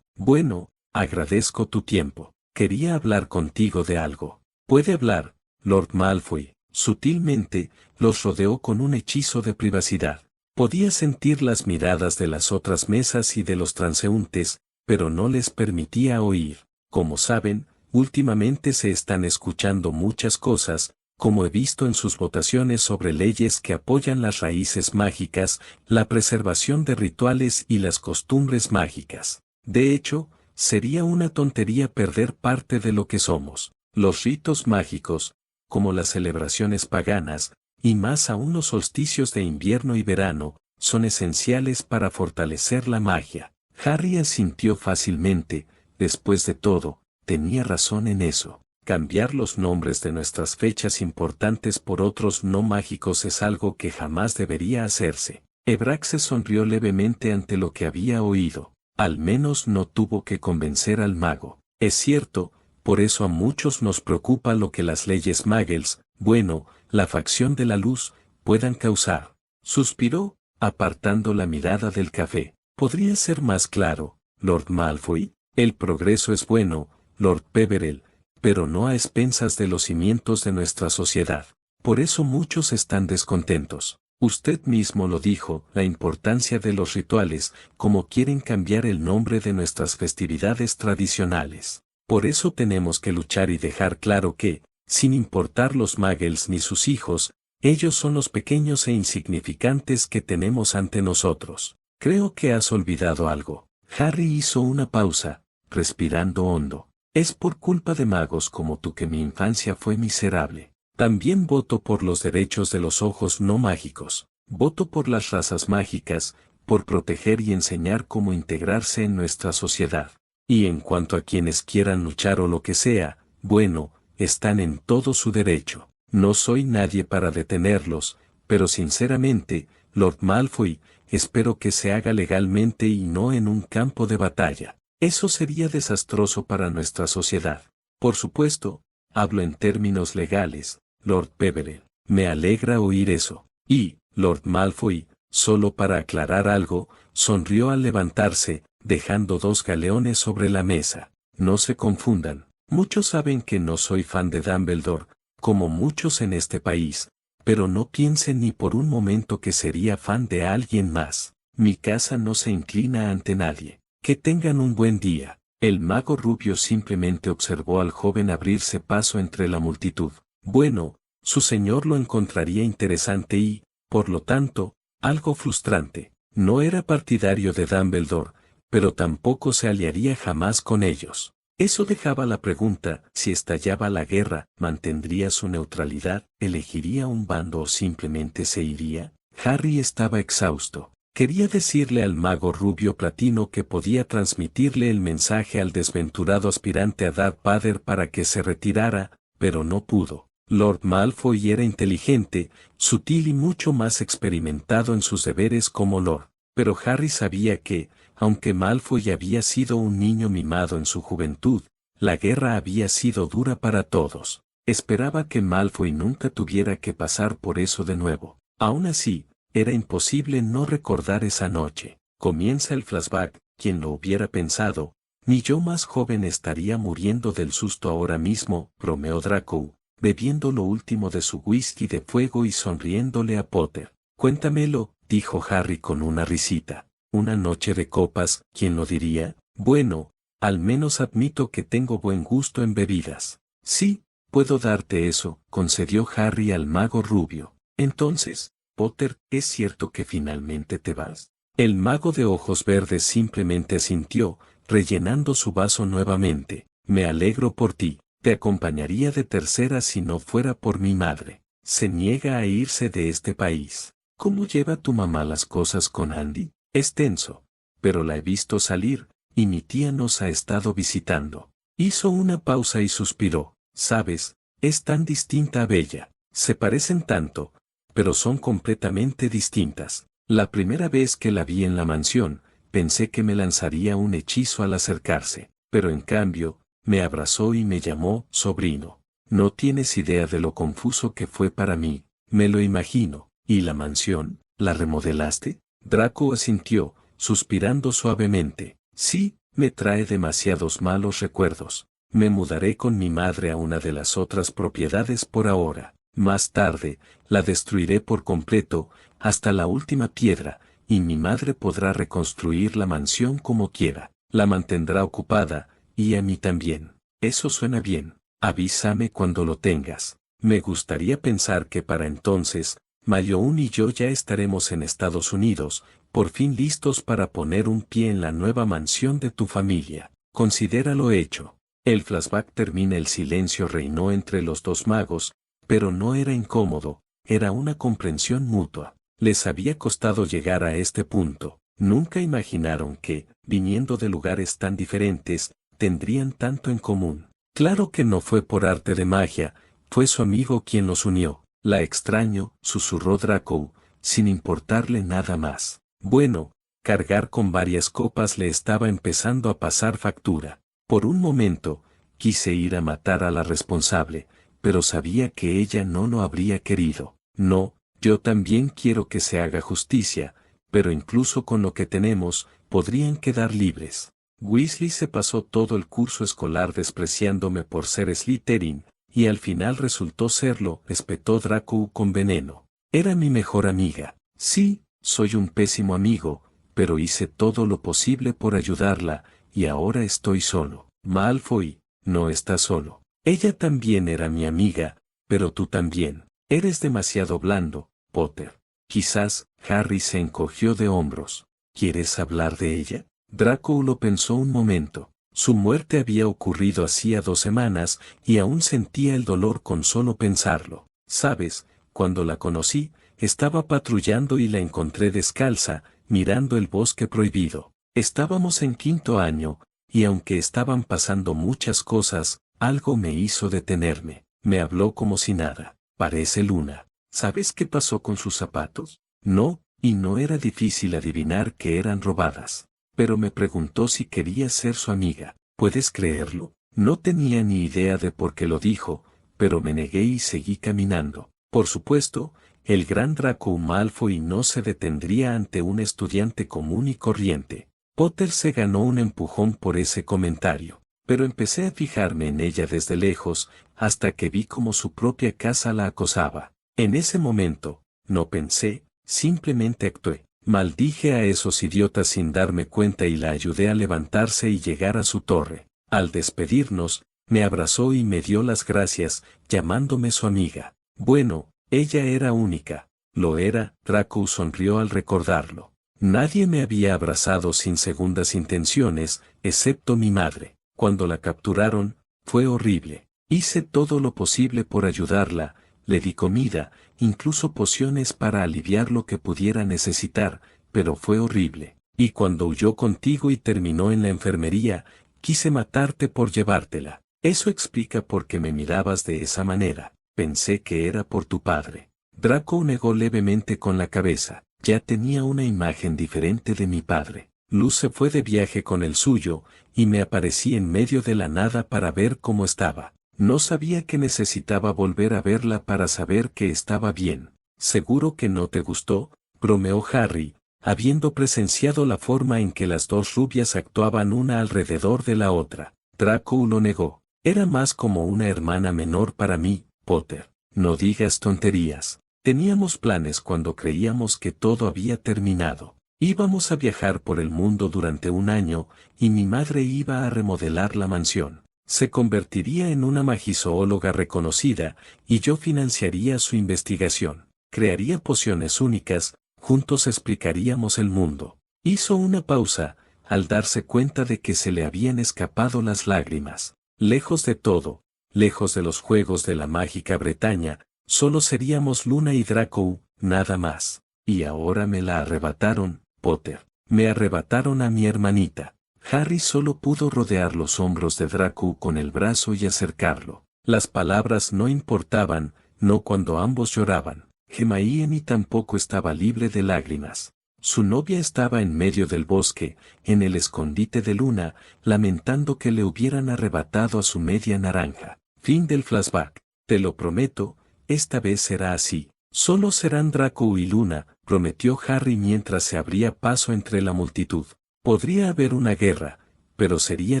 A: Bueno, agradezco tu tiempo. Quería hablar contigo de algo. ¿Puede hablar, Lord Malfoy? Sutilmente, los rodeó con un hechizo de privacidad. Podía sentir las miradas de las otras mesas y de los transeúntes, pero no les permitía oír. Como saben, últimamente se están escuchando muchas cosas, como he visto en sus votaciones sobre leyes que apoyan las raíces mágicas, la preservación de rituales y las costumbres mágicas. De hecho, sería una tontería perder parte de lo que somos. Los ritos mágicos, como las celebraciones paganas, y más aún los solsticios de invierno y verano, son esenciales para fortalecer la magia. Harry asintió fácilmente. Después de todo, tenía razón en eso. Cambiar los nombres de nuestras fechas importantes por otros no mágicos es algo que jamás debería hacerse. Ebraxes sonrió levemente ante lo que había oído. Al menos no tuvo que convencer al mago. Es cierto, por eso a muchos nos preocupa lo que las leyes Muggles, bueno, la facción de la luz, puedan causar. Suspiró, apartando la mirada del café. ¿Podría ser más claro, Lord Malfoy? El progreso es bueno, Lord Peverell, pero no a expensas de los cimientos de nuestra sociedad. Por eso muchos están descontentos. Usted mismo lo dijo, la importancia de los rituales, como quieren cambiar el nombre de nuestras festividades tradicionales. Por eso tenemos que luchar y dejar claro que, sin importar los Muggles ni sus hijos, ellos son los pequeños e insignificantes que tenemos ante nosotros. Creo que has olvidado algo. Harry hizo una pausa, respirando hondo. Es por culpa de magos como tú que mi infancia fue miserable. También voto por los derechos de los ojos no mágicos. Voto por las razas mágicas, por proteger y enseñar cómo integrarse en nuestra sociedad. Y en cuanto a quienes quieran luchar o lo que sea, bueno, están en todo su derecho. No soy nadie para detenerlos, pero sinceramente, Lord Malfoy, espero que se haga legalmente y no en un campo de batalla. Eso sería desastroso para nuestra sociedad. Por supuesto, hablo en términos legales, Lord Peverell. Me alegra oír eso. Y, Lord Malfoy, solo para aclarar algo, sonrió al levantarse, dejando 2 galeones sobre la mesa. No se confundan. Muchos saben que no soy fan de Dumbledore, como muchos en este país, pero no piensen ni por un momento que sería fan de alguien más. Mi casa no se inclina ante nadie. Que tengan un buen día. El mago rubio simplemente observó al joven abrirse paso entre la multitud. Bueno, su señor lo encontraría interesante y, por lo tanto, algo frustrante. No era partidario de Dumbledore, pero tampoco se aliaría jamás con ellos. Eso dejaba la pregunta, si estallaba la guerra, ¿mantendría su neutralidad, elegiría un bando o simplemente se iría? Harry estaba exhausto. Quería decirle al mago rubio platino que podía transmitirle el mensaje al desventurado aspirante a Darth Vader para que se retirara, pero no pudo. Lord Malfoy era inteligente, sutil y mucho más experimentado en sus deberes como Lord. Pero Harry sabía que, aunque Malfoy había sido un niño mimado en su juventud, la guerra había sido dura para todos. Esperaba que Malfoy nunca tuviera que pasar por eso de nuevo. Aún así, era imposible no recordar esa noche. Comienza el flashback, quien lo hubiera pensado, ni yo más joven estaría muriendo del susto ahora mismo, bromeó Draco, bebiendo lo último de su whisky de fuego y sonriéndole a Potter. Cuéntamelo, dijo Harry con una risita. Una noche de copas, ¿quién lo diría? Bueno, al menos admito que tengo buen gusto en bebidas. Sí, puedo darte eso, concedió Harry al mago rubio. Entonces, Potter, ¿es cierto que finalmente te vas? El mago de ojos verdes simplemente asintió, rellenando su vaso nuevamente. Me alegro por ti, te acompañaría de tercera si no fuera por mi madre. Se niega a irse de este país. ¿Cómo lleva tu mamá las cosas con Andy? Es tenso, pero la he visto salir, y mi tía nos ha estado visitando. Hizo una pausa y suspiró. Sabes, es tan distinta a Bella. Se parecen tanto, pero son completamente distintas. La primera vez que la vi en la mansión, pensé que me lanzaría un hechizo al acercarse, pero en cambio, me abrazó y me llamó sobrino. No tienes idea de lo confuso que fue para mí, me lo imagino. ¿Y la mansión, la remodelaste? Draco asintió, suspirando suavemente. Sí, me trae demasiados malos recuerdos. Me mudaré con mi madre a una de las otras propiedades por ahora. Más tarde, la destruiré por completo, hasta la última piedra, y mi madre podrá reconstruir la mansión como quiera. La mantendrá ocupada, y a mí también. Eso suena bien. Avísame cuando lo tengas. Me gustaría pensar que para entonces, Malloun y yo ya estaremos en Estados Unidos, por fin listos para poner un pie en la nueva mansión de tu familia. Considéralo hecho. El flashback termina. El silencio reinó entre los dos magos, pero no era incómodo, era una comprensión mutua. Les había costado llegar a este punto. Nunca imaginaron que, viniendo de lugares tan diferentes, tendrían tanto en común. Claro que no fue por arte de magia, fue su amigo quien los unió. La extraño, susurró Draco, sin importarle nada más. Bueno, cargar con varias copas le estaba empezando a pasar factura. Por un momento, quise ir a matar a la responsable, pero sabía que ella no lo habría querido. No, yo también quiero que se haga justicia, pero incluso con lo que tenemos, podrían quedar libres. Weasley se pasó todo el curso escolar despreciándome por ser Slytherin, y al final resultó serlo, espetó Draco con veneno. Era mi mejor amiga. Sí, soy un pésimo amigo, pero hice todo lo posible por ayudarla, y ahora estoy solo. Malfoy, no estás solo. Ella también era mi amiga, pero tú también. Eres demasiado blando, Potter. Quizás, Harry se encogió de hombros. ¿Quieres hablar de ella? Draco lo pensó un momento. Su muerte había ocurrido hacía 2 semanas y aún sentía el dolor con solo pensarlo. ¿Sabes? Cuando la conocí, estaba patrullando y la encontré descalza, mirando el bosque prohibido. Estábamos en 5º año, y aunque estaban pasando muchas cosas, algo me hizo detenerme. Me habló como si nada. Parece Luna. ¿Sabes qué pasó con sus zapatos? No, y no era difícil adivinar que eran robadas. Pero me preguntó si quería ser su amiga. ¿Puedes creerlo? No tenía ni idea de por qué lo dijo, pero me negué y seguí caminando. Por supuesto, el gran Draco Malfoy no se detendría ante un estudiante común y corriente. Potter se ganó un empujón por ese comentario, pero empecé a fijarme en ella desde lejos, hasta que vi cómo su propia casa la acosaba. En ese momento, no pensé, simplemente actué. Maldije a esos idiotas sin darme cuenta y la ayudé a levantarse y llegar a su torre. Al despedirnos, me abrazó y me dio las gracias, llamándome su amiga. Bueno, ella era única. Lo era. Draco sonrió al recordarlo. Nadie me había abrazado sin segundas intenciones, excepto mi madre. Cuando la capturaron, fue horrible. Hice todo lo posible por ayudarla, le di comida, incluso pociones para aliviar lo que pudiera necesitar, pero fue horrible. Y cuando huyó contigo y terminó en la enfermería, quise matarte por llevártela. Eso explica por qué me mirabas de esa manera. Pensé que era por tu padre. Draco negó levemente con la cabeza. Ya tenía una imagen diferente de mi padre. Luz se fue de viaje con el suyo, y me aparecí en medio de la nada para ver cómo estaba. No sabía que necesitaba volver a verla para saber que estaba bien. Seguro que no te gustó, bromeó Harry, habiendo presenciado la forma en que las dos rubias actuaban una alrededor de la otra. Draco lo negó. Era más como una hermana menor para mí, Potter. No digas tonterías. Teníamos planes cuando creíamos que todo había terminado. Íbamos a viajar por el mundo durante un año, y mi madre iba a remodelar la mansión. Se convertiría en una magizoóloga reconocida, y yo financiaría su investigación. Crearía pociones únicas, juntos explicaríamos el mundo. Hizo una pausa, al darse cuenta de que se le habían escapado las lágrimas. Lejos de todo, lejos de los juegos de la mágica Bretaña, solo seríamos Luna y Draco, nada más. Y ahora me la arrebataron, Potter. Me arrebataron a mi hermanita. Harry solo pudo rodear los hombros de Draco con el brazo y acercarlo. Las palabras no importaban, no cuando ambos lloraban. Hermione tampoco estaba libre de lágrimas. Su novia estaba en medio del bosque, en el escondite de Luna, lamentando que le hubieran arrebatado a su media naranja. Fin del flashback. Te lo prometo, esta vez será así. Solo serán Draco y Luna, prometió Harry mientras se abría paso entre la multitud. Podría haber una guerra, pero sería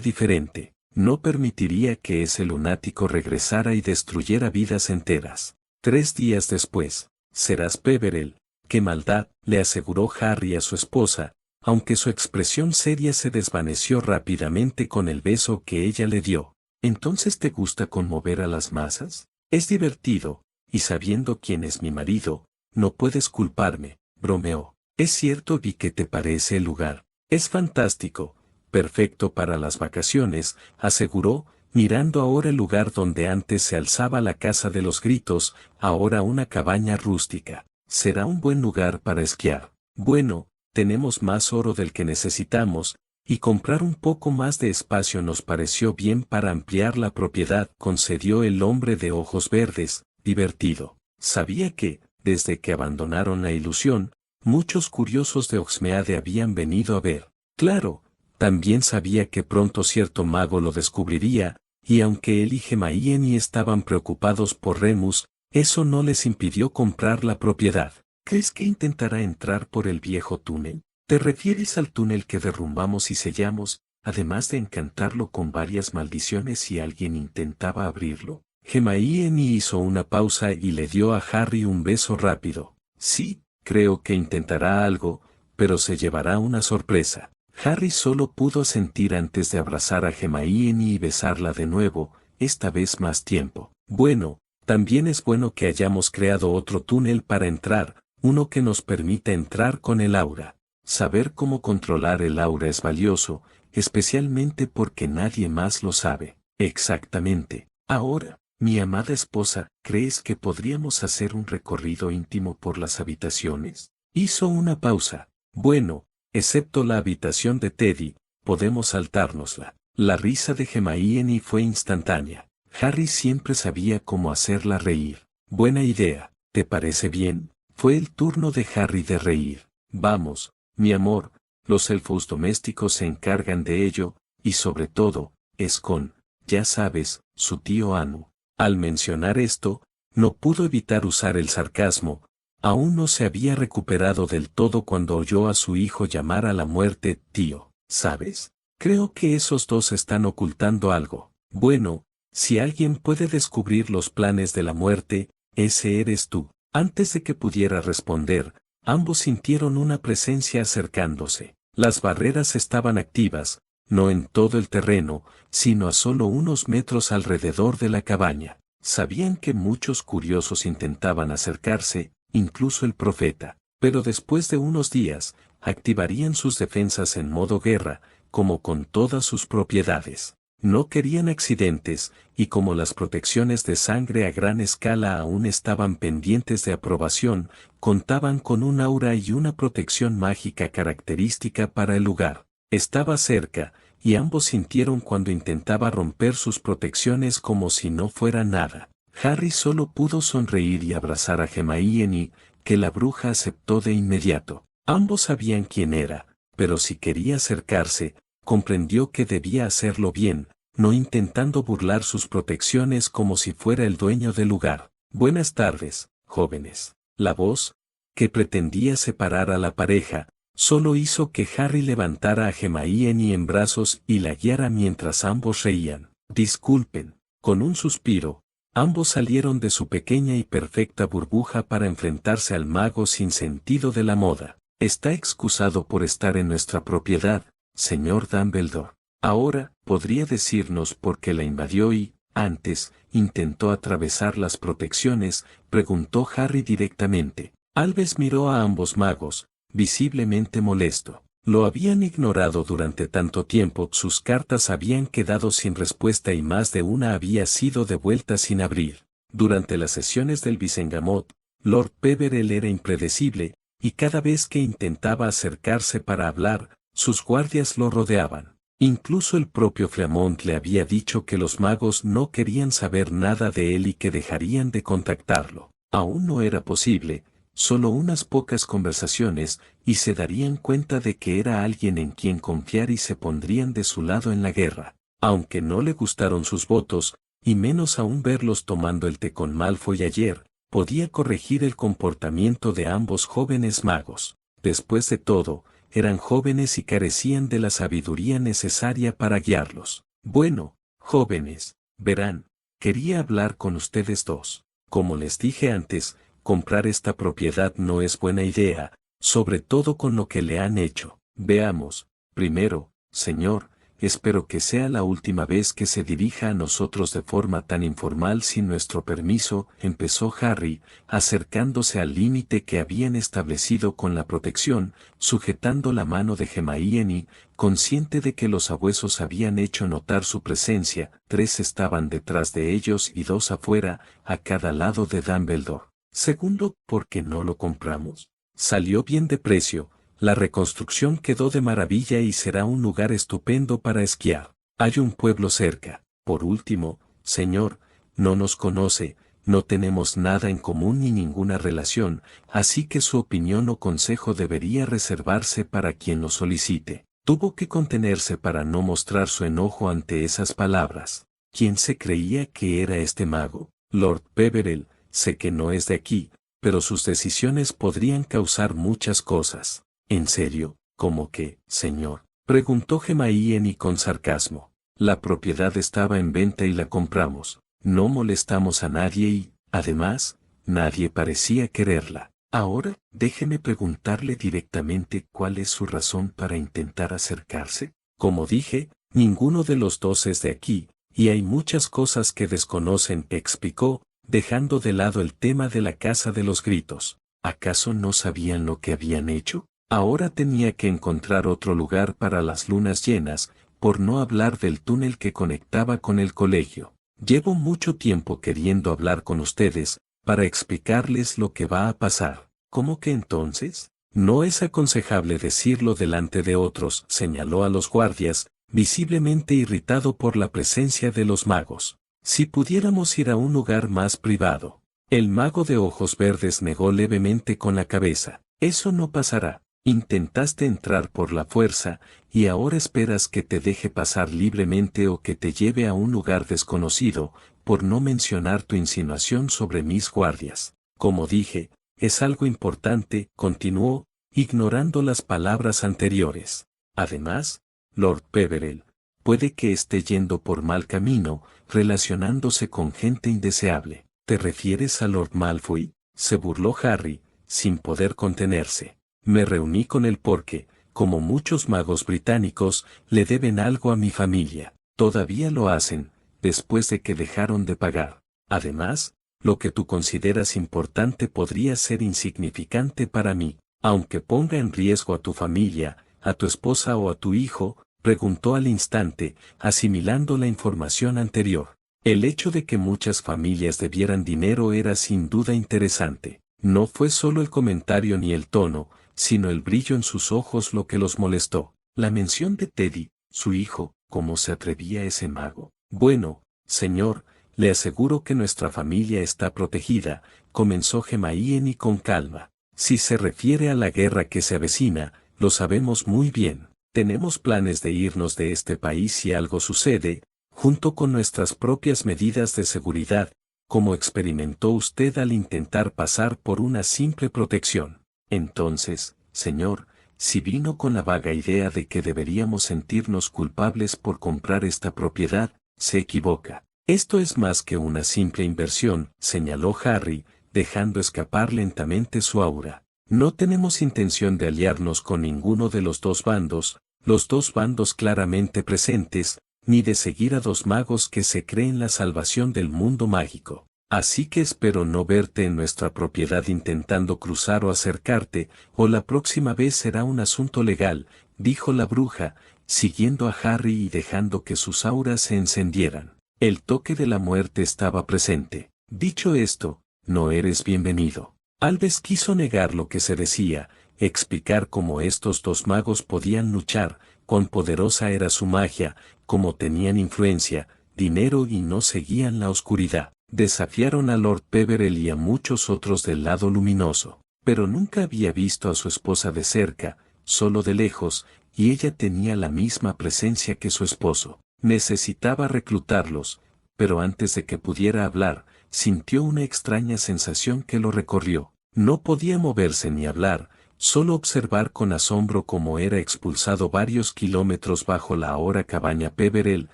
A: diferente. No permitiría que ese lunático regresara y destruyera vidas enteras. 3 días después, serás Peverell. ¡Qué maldad!, le aseguró Harry a su esposa, aunque su expresión seria se desvaneció rápidamente con el beso que ella le dio. ¿Entonces te gusta conmover a las masas? Es divertido, y sabiendo quién es mi marido, no puedes culparme, bromeó. Es cierto. ¿Y qué te parece el lugar? Es fantástico, perfecto para las vacaciones, aseguró, mirando ahora el lugar donde antes se alzaba la casa de los gritos, ahora una cabaña rústica. Será un buen lugar para esquiar. Bueno, tenemos más oro del que necesitamos, y comprar un poco más de espacio nos pareció bien para ampliar la propiedad, concedió el hombre de ojos verdes, divertido. Sabía que, desde que abandonaron la ilusión, muchos curiosos de Hogsmeade habían venido a ver. Claro, también sabía que pronto cierto mago lo descubriría, y aunque él y Hermione estaban preocupados por Remus, eso no les impidió comprar la propiedad. ¿Crees que intentará entrar por el viejo túnel? ¿Te refieres al túnel que derrumbamos y sellamos, además de encantarlo con varias maldiciones si alguien intentaba abrirlo? Hermione hizo una pausa y le dio a Harry un beso rápido. Sí, creo que intentará algo, pero se llevará una sorpresa. Harry solo pudo sentir antes de abrazar a Hermione y besarla de nuevo, esta vez más tiempo. Bueno, también es bueno que hayamos creado otro túnel para entrar, uno que nos permita entrar con el aura. Saber cómo controlar el aura es valioso, especialmente porque nadie más lo sabe. Exactamente. Ahora, mi amada esposa, ¿crees que podríamos hacer un recorrido íntimo por las habitaciones? Hizo una pausa. Bueno, excepto la habitación de Teddy, podemos saltárnosla. La risa de Hermione fue instantánea. Harry siempre sabía cómo hacerla reír. Buena idea, ¿te parece bien? Fue el turno de Harry de reír. Vamos, mi amor, los elfos domésticos se encargan de ello, y sobre todo, es con, ya sabes, su tío Anu. Al mencionar esto, no pudo evitar usar el sarcasmo. Aún no se había recuperado del todo cuando oyó a su hijo llamar a la muerte tío, ¿sabes? Creo que esos dos están ocultando algo. Bueno, si alguien puede descubrir los planes de la muerte, ese eres tú. Antes de que pudiera responder, ambos sintieron una presencia acercándose. Las barreras estaban activas, no en todo el terreno, sino a solo unos metros alrededor de la cabaña. Sabían que muchos curiosos intentaban acercarse, incluso el profeta, pero después de unos días, activarían sus defensas en modo guerra, como con todas sus propiedades. No querían accidentes, y como las protecciones de sangre a gran escala aún estaban pendientes de aprobación, contaban con un aura y una protección mágica característica para el lugar. Estaba cerca, y ambos sintieron cuando intentaba romper sus protecciones como si no fuera nada. Harry solo pudo sonreír y abrazar a Hermione, que la bruja aceptó de inmediato. Ambos sabían quién era, pero si quería acercarse, comprendió que debía hacerlo bien, no intentando burlar sus protecciones como si fuera el dueño del lugar. Buenas tardes, jóvenes. La voz, que pretendía separar a la pareja, solo hizo que Harry levantara a Hermione en brazos y la guiara mientras ambos reían. Disculpen. Con un suspiro, ambos salieron de su pequeña y perfecta burbuja para enfrentarse al mago sin sentido de la moda. Está excusado por estar en nuestra propiedad, señor Dumbledore. Ahora, ¿podría decirnos por qué la invadió y, antes, intentó atravesar las protecciones?, preguntó Harry directamente. Albus miró a ambos magos, visiblemente molesto. Lo habían ignorado durante tanto tiempo, sus cartas habían quedado sin respuesta y más de una había sido devuelta sin abrir. Durante las sesiones del Visengamot, Lord Peverell era impredecible, y cada vez que intentaba acercarse para hablar, sus guardias lo rodeaban. Incluso el propio Flamont le había dicho que los magos no querían saber nada de él y que dejarían de contactarlo. Aún no era posible, solo unas pocas conversaciones, y se darían cuenta de que era alguien en quien confiar y se pondrían de su lado en la guerra. Aunque no le gustaron sus votos, y menos aún verlos tomando el té con Malfoy ayer, podía corregir el comportamiento de ambos jóvenes magos. Después de todo, eran jóvenes y carecían de la sabiduría necesaria para guiarlos. Bueno, jóvenes, verán, quería hablar con ustedes dos. Como les dije antes, comprar esta propiedad no es buena idea, sobre todo con lo que le han hecho. Veamos, primero, señor, espero que sea la última vez que se dirija a nosotros de forma tan informal sin nuestro permiso, empezó Harry, acercándose al límite que habían establecido con la protección, sujetando la mano de Hermione, consciente de que los sabuesos habían hecho notar su presencia. 3 estaban detrás de ellos y 2 afuera, a cada lado de Dumbledore. Segundo, ¿por qué no lo compramos? Salió bien de precio. La reconstrucción quedó de maravilla y será un lugar estupendo para esquiar. Hay un pueblo cerca. Por último, señor, no nos conoce, no tenemos nada en común ni ninguna relación, así que su opinión o consejo debería reservarse para quien lo solicite. Tuvo que contenerse para no mostrar su enojo ante esas palabras. ¿Quién se creía que era este mago? Lord Peverell, sé que no es de aquí, pero sus decisiones podrían causar muchas cosas. ¿En serio? ¿Cómo que, señor? Preguntó Hermione con sarcasmo. La propiedad estaba en venta y la compramos. No molestamos a nadie y, además, nadie parecía quererla. Ahora, déjeme preguntarle directamente cuál es su razón para intentar acercarse. Como dije, ninguno de los dos es de aquí, y hay muchas cosas que desconocen, explicó, dejando de lado el tema de la casa de los gritos. ¿Acaso no sabían lo que habían hecho? Ahora tenía que encontrar otro lugar para las lunas llenas, por no hablar del túnel que conectaba con el colegio. Llevo mucho tiempo queriendo hablar con ustedes, para explicarles lo que va a pasar. ¿Cómo que entonces? No es aconsejable decirlo delante de otros, señaló a los guardias, visiblemente irritado por la presencia de los magos. Si pudiéramos ir a un lugar más privado. El mago de ojos verdes negó levemente con la cabeza. Eso no pasará. Intentaste entrar por la fuerza, y ahora esperas que te deje pasar libremente o que te lleve a un lugar desconocido, por no mencionar tu insinuación sobre mis guardias. Como dije, es algo importante, continuó, ignorando las palabras anteriores. Además, Lord Peverell, puede que esté yendo por mal camino, relacionándose con gente indeseable. ¿Te refieres a Lord Malfoy? Se burló Harry, sin poder contenerse. Me reuní con él porque, como muchos magos británicos, le deben algo a mi familia. Todavía lo hacen, después de que dejaron de pagar. Además, lo que tú consideras importante podría ser insignificante para mí, aunque ponga en riesgo a tu familia, a tu esposa o a tu hijo, preguntó al instante, asimilando la información anterior. El hecho de que muchas familias debieran dinero era sin duda interesante. No fue solo el comentario ni el tono, sino el brillo en sus ojos lo que los molestó. La mención de Teddy, su hijo, ¿cómo se atrevía ese mago? Bueno, señor, le aseguro que nuestra familia está protegida, comenzó Hermione con calma. Si se refiere a la guerra que se avecina, lo sabemos muy bien. Tenemos planes de irnos de este país si algo sucede, junto con nuestras propias medidas de seguridad, como experimentó usted al intentar pasar por una simple protección. Entonces, señor, si vino con la vaga idea de que deberíamos sentirnos culpables por comprar esta propiedad, se equivoca. Esto es más que una simple inversión, señaló Harry, dejando escapar lentamente su aura. No tenemos intención de aliarnos con ninguno de los dos bandos claramente presentes, ni de seguir a dos magos que se creen la salvación del mundo mágico. Así que espero no verte en nuestra propiedad intentando cruzar o acercarte, o la próxima vez será un asunto legal, dijo la bruja, siguiendo a Harry y dejando que sus auras se encendieran. El toque de la muerte estaba presente. Dicho esto, no eres bienvenido. Albus quiso negar lo que se decía, explicar cómo estos dos magos podían luchar, cuán poderosa era su magia, cómo tenían influencia, dinero y no seguían la oscuridad. Desafiaron a Lord Peverell y a muchos otros del lado luminoso, pero nunca había visto a su esposa de cerca, solo de lejos, y ella tenía la misma presencia que su esposo. Necesitaba reclutarlos, pero antes de que pudiera hablar, sintió una extraña sensación que lo recorrió. No podía moverse ni hablar, solo observar con asombro cómo era expulsado varios kilómetros bajo la ahora cabaña Peverell,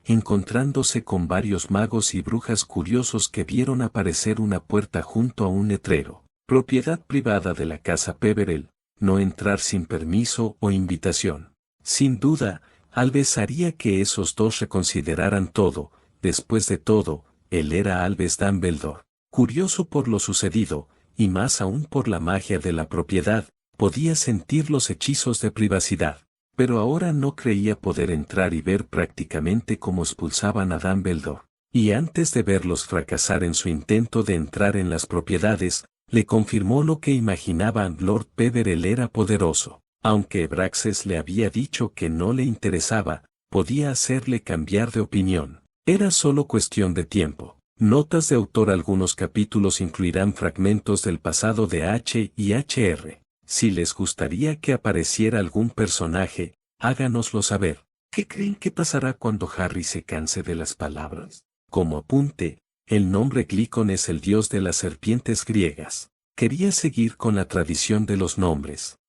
A: encontrándose con varios magos y brujas curiosos que vieron aparecer una puerta junto a un letrero. Propiedad privada de la casa Peverell, no entrar sin permiso o invitación. Sin duda, Albus haría que esos dos reconsideraran todo. Después de todo, él era Albus Dumbledore. Curioso por lo sucedido, y más aún por la magia de la propiedad, podía sentir los hechizos de privacidad, pero ahora no creía poder entrar y ver prácticamente cómo expulsaban a Dumbledore. Y antes de verlos fracasar en su intento de entrar en las propiedades, le confirmó lo que imaginaba. Lord Peverell era poderoso. Aunque Abraxas le había dicho que no le interesaba, podía hacerle cambiar de opinión. Era solo cuestión de tiempo. Notas de autor. Algunos capítulos incluirán fragmentos del pasado de H y HR. Si les gustaría que apareciera algún personaje, háganoslo saber. ¿Qué creen que pasará cuando Harry se canse de las palabras? Como apunte, el nombre Glicon es el dios de las serpientes griegas. Quería seguir con la tradición de los nombres.